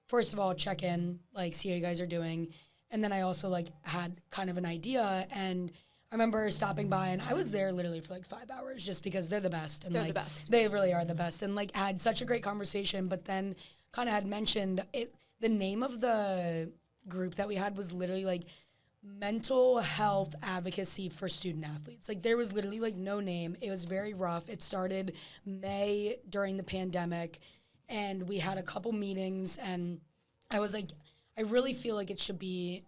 S2: first of all, check in, like see how you guys are doing. And then I also like had kind of an idea, and I remember stopping by, and I was there literally for like 5 hours just because they're the best. And
S4: They're
S2: like,
S4: the best.
S2: They really are the best. And like had such a great conversation, but then kind of had mentioned it. The name of the group that we had was literally like mental health advocacy for student athletes. Like there was literally like no name. It was very rough. It started May during the pandemic, and we had a couple meetings, and I was like, I really feel like it should be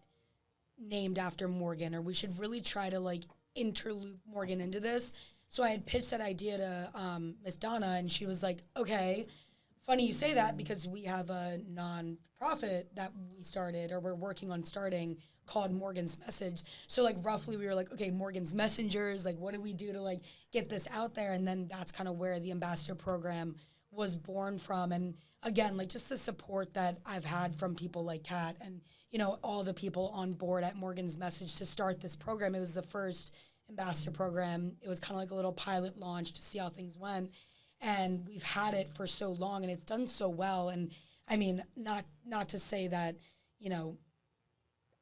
S2: named after Morgan, or we should really try to like interloop Morgan into this. So I had pitched that idea to Miss Donna, and she was like, okay, funny you say that because we have a non-profit that we started, or we're working on starting, called Morgan's Message. So like roughly we were like, okay, Morgan's Messengers, like what do we do to like get this out there? And then that's kind of where the ambassador program was born from. And again, like just the support that I've had from people like Kat and, you know, all the people on board at Morgan's Message to start this program. It was the first ambassador program. It was kind of like a little pilot launch to see how things went. And we've had it for so long, and it's done so well. And I mean, not to say that, you know,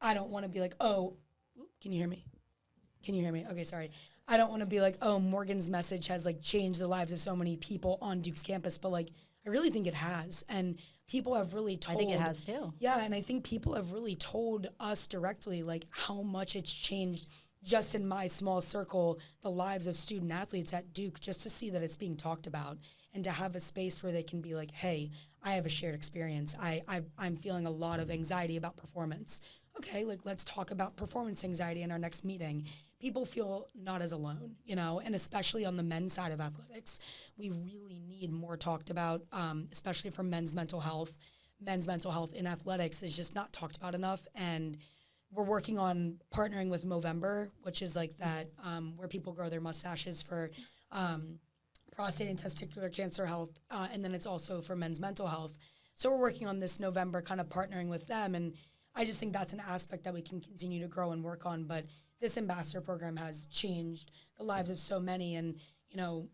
S2: I don't want to be like, oh, can you hear me? Can you hear me? Okay, sorry. I don't want to be like, oh, Morgan's Message has like changed the lives of so many people on Duke's campus, but like, I really think it has. And people have really told.
S1: I think it has too.
S2: Yeah, and I think people have really told us directly like how much it's changed just in my small circle, the lives of student athletes at Duke, just to see that it's being talked about and to have a space where they can be like, hey, I have a shared experience. I'm feeling a lot of anxiety about performance. Okay, like let's talk about performance anxiety in our next meeting. People feel not as alone, you know, and especially on the men's side of athletics, we really need more talked about, especially for men's mental health. Men's mental health in athletics is just not talked about enough, and we're working on partnering with Movember, which is like that where people grow their mustaches for prostate and testicular cancer health, and then it's also for men's mental health. So we're working on this November, kind of partnering with them, and I just think that's an aspect that we can continue to grow and work on. But this ambassador program has changed the lives of so many, and you know,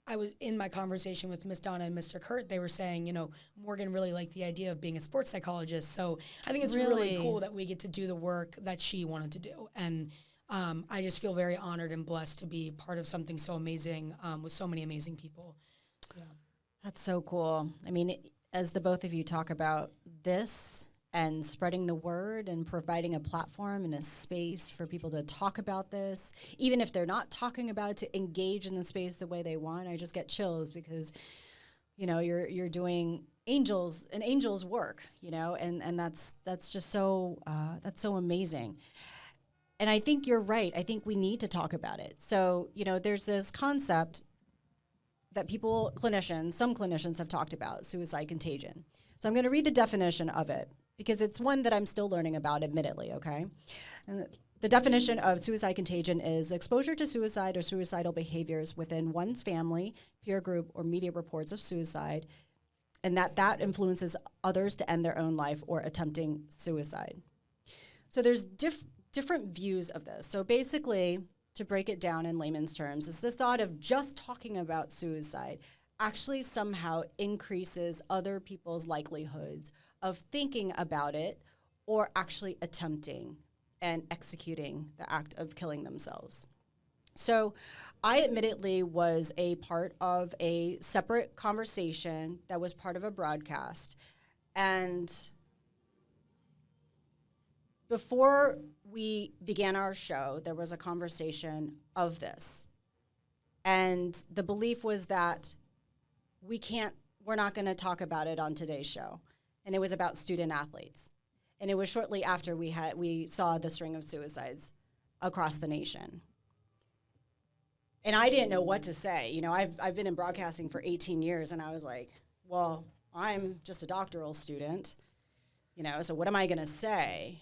S2: I was in my conversation with Miss Donna and Mr. Kurt. They were saying, you know, Morgan really liked the idea of being a sports psychologist. So I think it's really cool that we get to do the work that she wanted to do. And I just feel very honored and blessed to be part of something so amazing with so many amazing people. Yeah.
S1: That's so cool. I mean, as the both of you talk about this and spreading the word and providing a platform and a space for people to talk about this, even if they're not talking about it, to engage in the space the way they want, I just get chills because, you know, you're doing angels work, you know, and that's just so that's so amazing. And I think you're right. I think we need to talk about it. So, you know, there's this concept that some clinicians have talked about, suicide contagion. So I'm going to read the definition of it, because it's one that I'm still learning about, admittedly, okay? And the definition of suicide contagion is exposure to suicide or suicidal behaviors within one's family, peer group, or media reports of suicide, and that influences others to end their own life or attempting suicide. So there's different views of this. So basically, to break it down in layman's terms, is this thought of just talking about suicide actually somehow increases other people's likelihoods of thinking about it or actually attempting and executing the act of killing themselves. So I admittedly was a part of a separate conversation that was part of a broadcast. And before we began our show, there was a conversation of this. And the belief was that we're not going to talk about it on today's show. And it was about student athletes. And it was shortly after we saw the string of suicides across the nation. And I didn't know what to say. You know, I've been in broadcasting for 18 years, and I was like, well, I'm just a doctoral student, you know, so what am I going to say?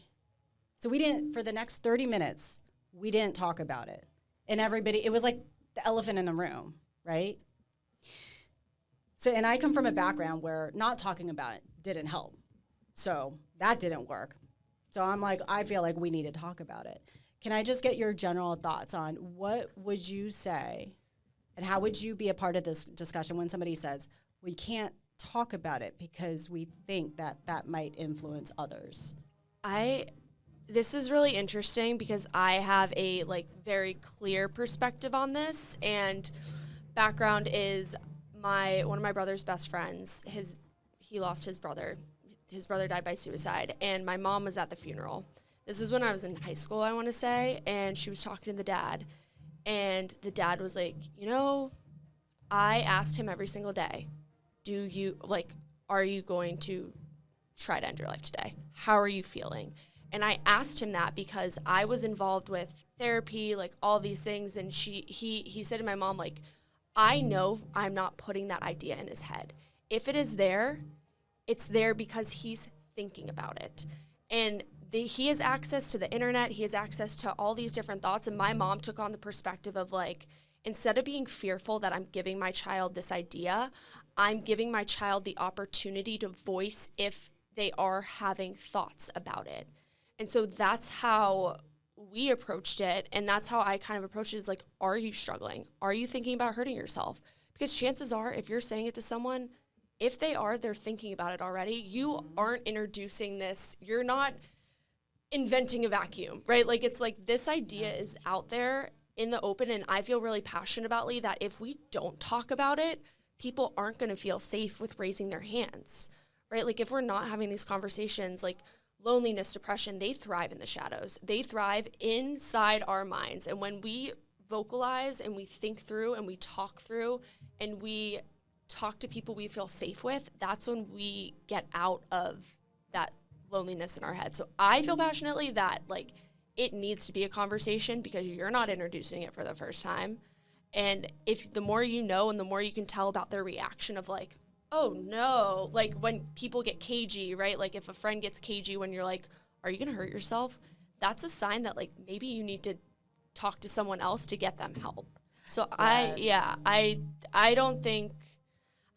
S1: So we didn't, for the next 30 minutes, we didn't talk about it. And everybody, it was like the elephant in the room, right? So, and I come from a background where not talking about it didn't help. So that didn't work. So I'm like, I feel like we need to talk about it. Can I just get your general thoughts on what would you say and how would you be a part of this discussion when somebody says, we can't talk about it because we think that that might influence others?
S4: This is really interesting because I have a very clear perspective on this, and background is one of my brother's best friends, he lost his brother. His brother died by suicide, and my mom was at the funeral. This is when I was in high school, I want to say, and she was talking to the dad, and the dad was like, you know, I asked him every single day, are you going to try to end your life today? How are you feeling? And I asked him that because I was involved with therapy, all these things, and he said to my mom, I know I'm not putting that idea in his head. If it is there, it's there because he's thinking about it. And he has access to the internet. He has access to all these different thoughts. And my mom took on the perspective of instead of being fearful that I'm giving my child this idea, I'm giving my child the opportunity to voice if they are having thoughts about it. And so that's how we approached it. And that's how I kind of approached it is are you struggling? Are you thinking about hurting yourself? Because chances are, if you're saying it to someone, if they are, they're thinking about it already. You aren't introducing this. You're not inventing a vacuum, right? This idea is out there in the open, and I feel really passionate about that if we don't talk about it, people aren't going to feel safe with raising their hands, right? If we're not having these conversations, loneliness, depression, they thrive in the shadows. They thrive inside our minds. And when we vocalize and we think through and we talk through and we talk to people we feel safe with, that's when we get out of that loneliness in our head. So I feel passionately that it needs to be a conversation because you're not introducing it for the first time. And if the more you know and the more you can tell about their reaction of oh no, when people get cagey, right? If a friend gets cagey when you're are you gonna hurt yourself? That's a sign that maybe you need to talk to someone else to get them help. So
S1: Yes.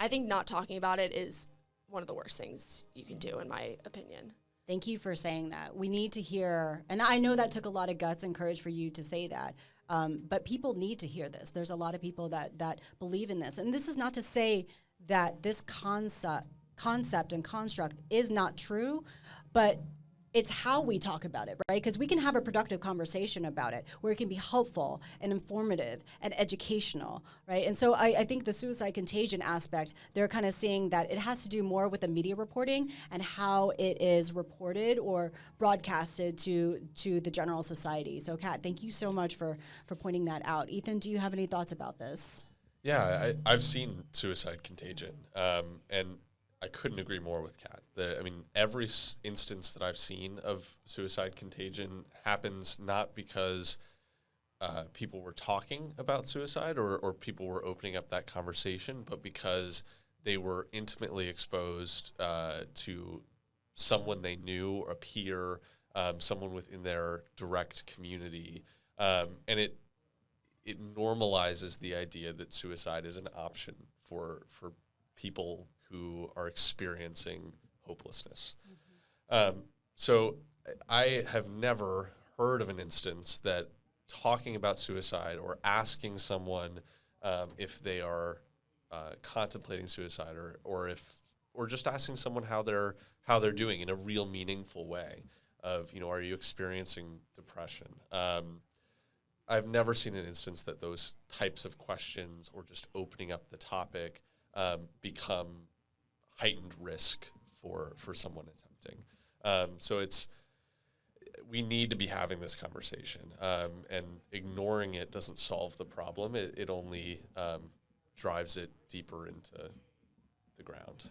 S4: I think not talking about it is one of the worst things you can do, in my opinion.
S1: Thank you for saying that. We need to hear, and I know that took a lot of guts and courage for you to say that, but people need to hear this. There's a lot of people that believe in this. And this is not to say that this concept and construct is not true, but it's how we talk about it, right? Because we can have a productive conversation about it where it can be helpful and informative and educational, right? And so I think the suicide contagion aspect, they're kind of seeing that it has to do more with the media reporting and how it is reported or broadcasted to the general society. So Kat, thank you so much for pointing that out. Ethan, do you have any thoughts about this?
S3: Yeah, I've seen suicide contagion, and I couldn't agree more with Kat. Every instance that I've seen of suicide contagion happens not because people were talking about suicide or people were opening up that conversation, but because they were intimately exposed to someone they knew, or a peer, someone within their direct community, and it normalizes the idea that suicide is an option for people who are experiencing hopelessness. So I have never heard of an instance that talking about suicide or asking someone if they are contemplating suicide or just asking someone how they're doing in a real meaningful way of, are you experiencing depression? I've never seen an instance that those types of questions or just opening up the topic become heightened risk for someone attempting. So we need to be having this conversation, and ignoring it doesn't solve the problem. It only drives it deeper into the ground,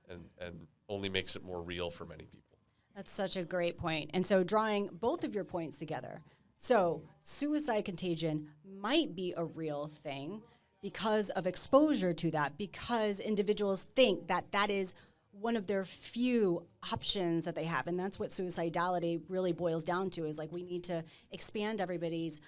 S3: and only makes it more real for many people.
S1: That's such a great point. And so drawing both of your points together, so suicide contagion might be a real thing because of exposure to that, because individuals think that that is one of their few options that they have. And that's what suicidality really boils down to, is like we need to expand everybody's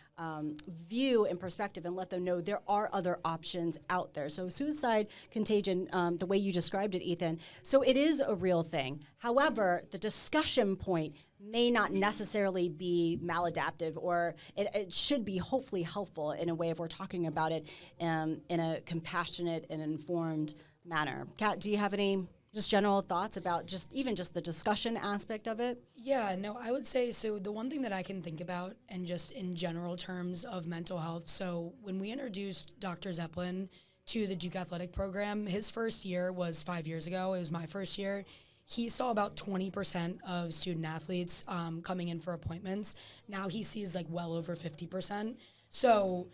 S1: view and perspective and let them know there are other options out there. So suicide contagion, the way you described it, Ethan, so it is a real thing. However, the discussion point may not necessarily be maladaptive, or it should be hopefully helpful in a way if we're talking about it in a compassionate and informed manner. Kat, do you have any just general thoughts about just the discussion aspect of it?
S2: Yeah, no, I would say, so the one thing that I can think about, and just in general terms of mental health, so when we introduced Dr. Zeppelin to the Duke Athletic Program, his first year was 5 years ago. It was my first year. He saw about 20% of student athletes coming in for appointments. Now he sees like well over 50%. So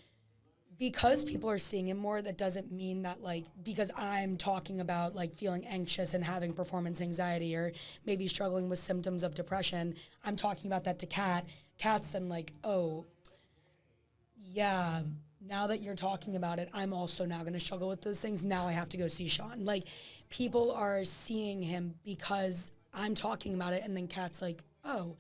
S2: because people are seeing him more, that doesn't mean that, like, because I'm talking about like feeling anxious and having performance anxiety or maybe struggling with symptoms of depression, I'm talking about that to Kat. Kat's then like, oh, yeah, now that you're talking about it, I'm also now going to struggle with those things. Now I have to go see Sean. Like, people are seeing him because I'm talking about it, and then Kat's like, oh,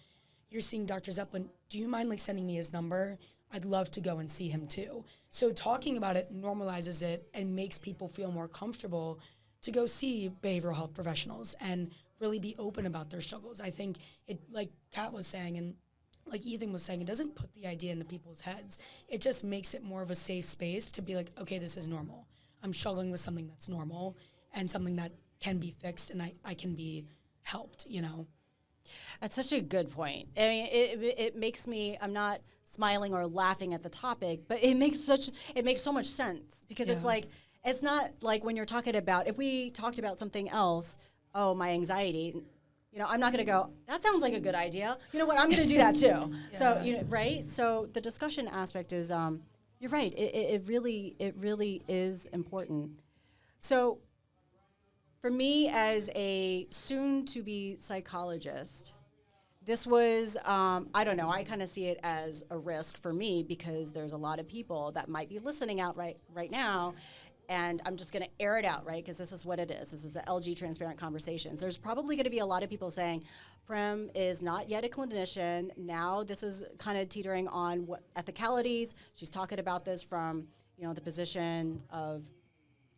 S2: you're seeing Dr. Zeppelin. Do you mind like sending me his number? I'd love to go and see him too. So talking about it normalizes it and makes people feel more comfortable to go see behavioral health professionals and really be open about their struggles. I think it, like Kat was saying and like Ethan was saying, it doesn't put the idea into people's heads. It just makes it more of a safe space to be like, okay, this is normal. I'm struggling with something that's normal and something that can be fixed, and I can be helped, you know?
S1: That's such a good point. I mean, it makes me, I'm not smiling or laughing at the topic, but it makes so much sense, because it's like, it's not like when you're talking about, if we talked about something else, oh, my anxiety, you know, I'm not going to go, that sounds like a good idea. You know what, I'm going to do that too. So, you know, right? So the discussion aspect is, you're right. It really is important. So for me as a soon-to-be psychologist, this was, I don't know, I kind of see it as a risk for me, because there's a lot of people that might be listening out right now, and I'm just going to air it out, right, because this is what it is. This is the LG Transparent Conversations. There's probably going to be a lot of people saying, Prim is not yet a clinician. Now this is kind of teetering on what ethicalities. She's talking about this from, you know, the position of,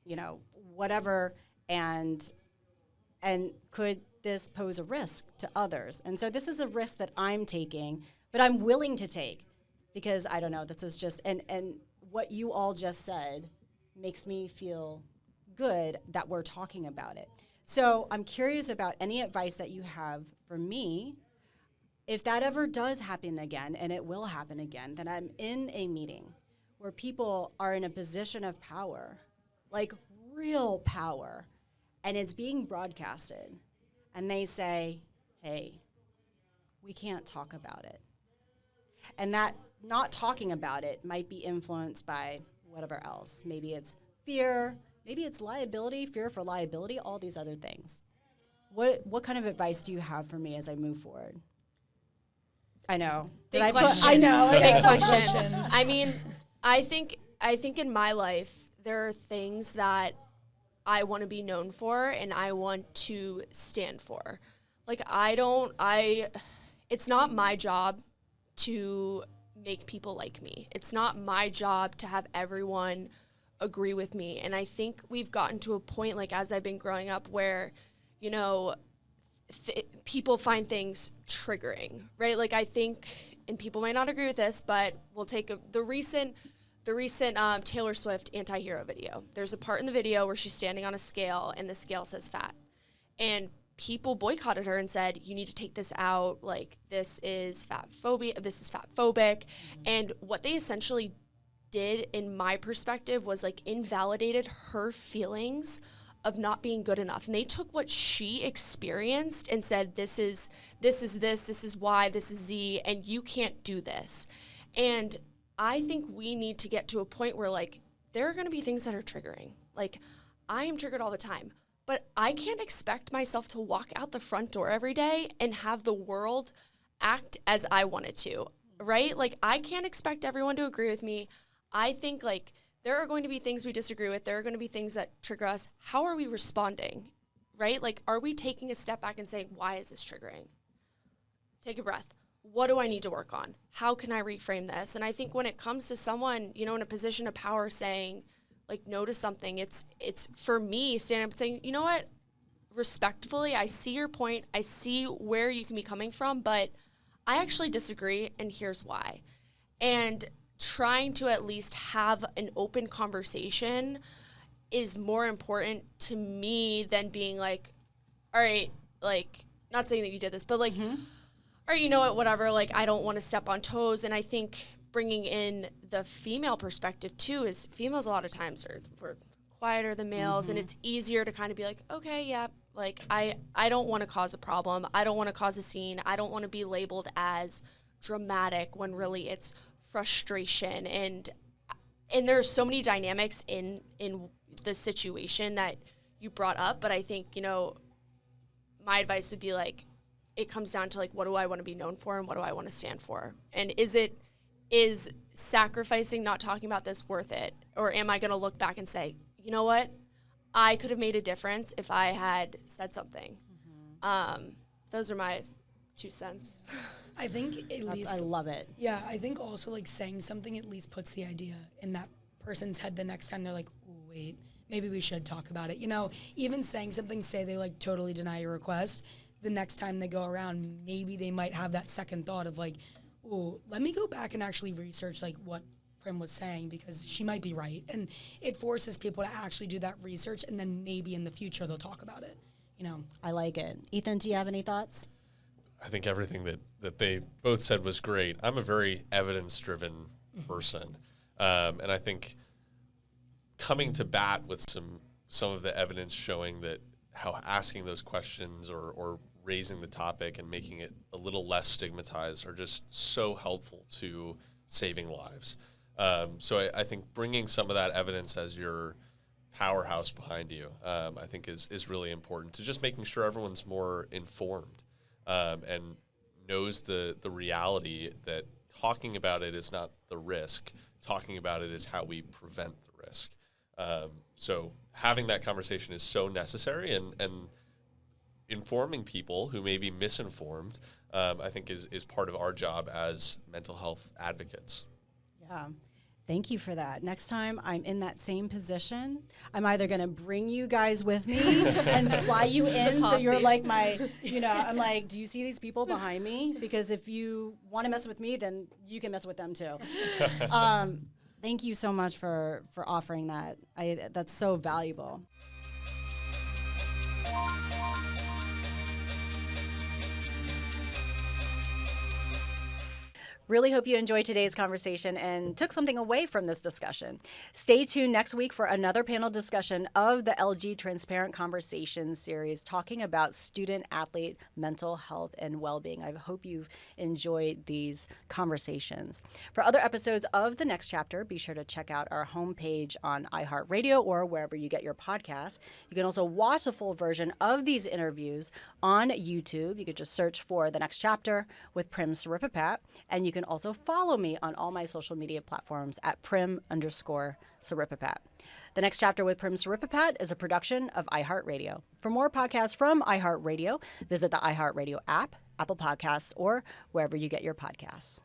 S1: you know, whatever, and could this pose a risk to others? And so this is a risk that I'm taking, but I'm willing to take, because I don't know, this is just, and what you all just said makes me feel good that we're talking about it. So I'm curious about any advice that you have for me. If that ever does happen again, and it will happen again, that I'm in a meeting where people are in a position of power, like real power, and it's being broadcasted, and they say, hey, we can't talk about it. And that not talking about it might be influenced by whatever else. Maybe it's fear, maybe it's liability, fear for liability, all these other things. What kind of advice do you have for me as I move forward? I know.
S4: Big question.
S1: I know.
S4: Big question. I mean, I think in my life, there are things that I want to be known for and I want to stand for. Like, it's not my job to make people like me. It's not my job to have everyone agree with me. And I think we've gotten to a point, like, as I've been growing up, where, you know, people find things triggering, right? Like, I think, and people might not agree with this, but we'll take the recent Taylor Swift anti-hero video. There's a part in the video where she's standing on a scale and the scale says fat. And people boycotted her and said, you need to take this out. Like, this is fat phobia. This is fat phobic. Mm-hmm. And what they essentially did, in my perspective, was like invalidated her feelings of not being good enough. And they took what she experienced and said, this is Y, this is Z, and you can't do this. And I think we need to get to a point where, like, there are going to be things that are triggering. Like, I am triggered all the time, but I can't expect myself to walk out the front door every day and have the world act as I want it to, right? Like, I can't expect everyone to agree with me. I think, like, there are going to be things we disagree with. There are going to be things that trigger us. How are we responding, right? Like, are we taking a step back and saying, why is this triggering? Take a breath. What do I need to work on? How can I reframe this? And I think when it comes to someone, you know, in a position of power saying, like, no to something, it's for me standing up and saying, you know what, respectfully, I see your point. I see where you can be coming from, but I actually disagree, and here's why. And trying to at least have an open conversation is more important to me than being like, all right, like, not saying that you did this, but like, all right, you know what, whatever, like, I don't want to step on toes. And I think bringing in the female perspective too is females a lot of times we're quieter than males, and it's easier to kind of be like, okay, yeah, like, I don't want to cause a problem. I don't want to cause a scene. I don't want to be labeled as dramatic when really it's frustration. And there's so many dynamics in the situation that you brought up. But I think, you know, my advice would be like, it comes down to like, what do I want to be known for and what do I want to stand for? And is sacrificing not talking about this worth it? Or am I going to look back and say, you know what? I could have made a difference if I had said something. Those are my 2 cents.
S2: I think
S1: I love it.
S2: Yeah, I think also, like, saying something at least puts the idea in that person's head the next time they're like, oh, wait, maybe we should talk about it. You know, even saying something, say they, like, totally deny your request, the next time they go around, maybe they might have that second thought of, like, oh, let me go back and actually research, like, what Prim was saying, because she might be right. And it forces people to actually do that research, and then maybe in the future they'll talk about it, you know.
S1: I like it. Ethan, do you have any thoughts?
S3: I think everything that they both said was great. I'm a very evidence-driven person, and I think coming to bat with some of the evidence showing that how asking those questions or raising the topic and making it a little less stigmatized are just so helpful to saving lives. So I think bringing some of that evidence as your powerhouse behind you, I think is really important to just making sure everyone's more informed. And knows the reality that talking about it is not the risk. Talking about it is how we prevent the risk. So having that conversation is so necessary, and informing people who may be misinformed, I think is part of our job as mental health advocates.
S1: Yeah. Thank you for that. Next time I'm in that same position, I'm either going to bring you guys with me and fly you in so you're like my, you know, I'm like, do you see these people behind me? Because if you want to mess with me, then you can mess with them too. Thank you so much for offering that. That's so valuable. Really hope you enjoyed today's conversation and took something away from this discussion. Stay tuned next week for another panel discussion of the LG Transparent Conversations series talking about student-athlete mental health and well-being. I hope you've enjoyed these conversations. For other episodes of The Next Chapter, be sure to check out our homepage on iHeartRadio or wherever you get your podcasts. You can also watch the full version of these interviews on YouTube. You could just search for The Next Chapter with Prim Siripipat, and you can also follow me on all my social media platforms at Prim_Siripipat. The Next Chapter with Prim Siripipat is a production of iHeartRadio. For more podcasts from iHeartRadio, visit the iHeartRadio app, Apple Podcasts, or wherever you get your podcasts.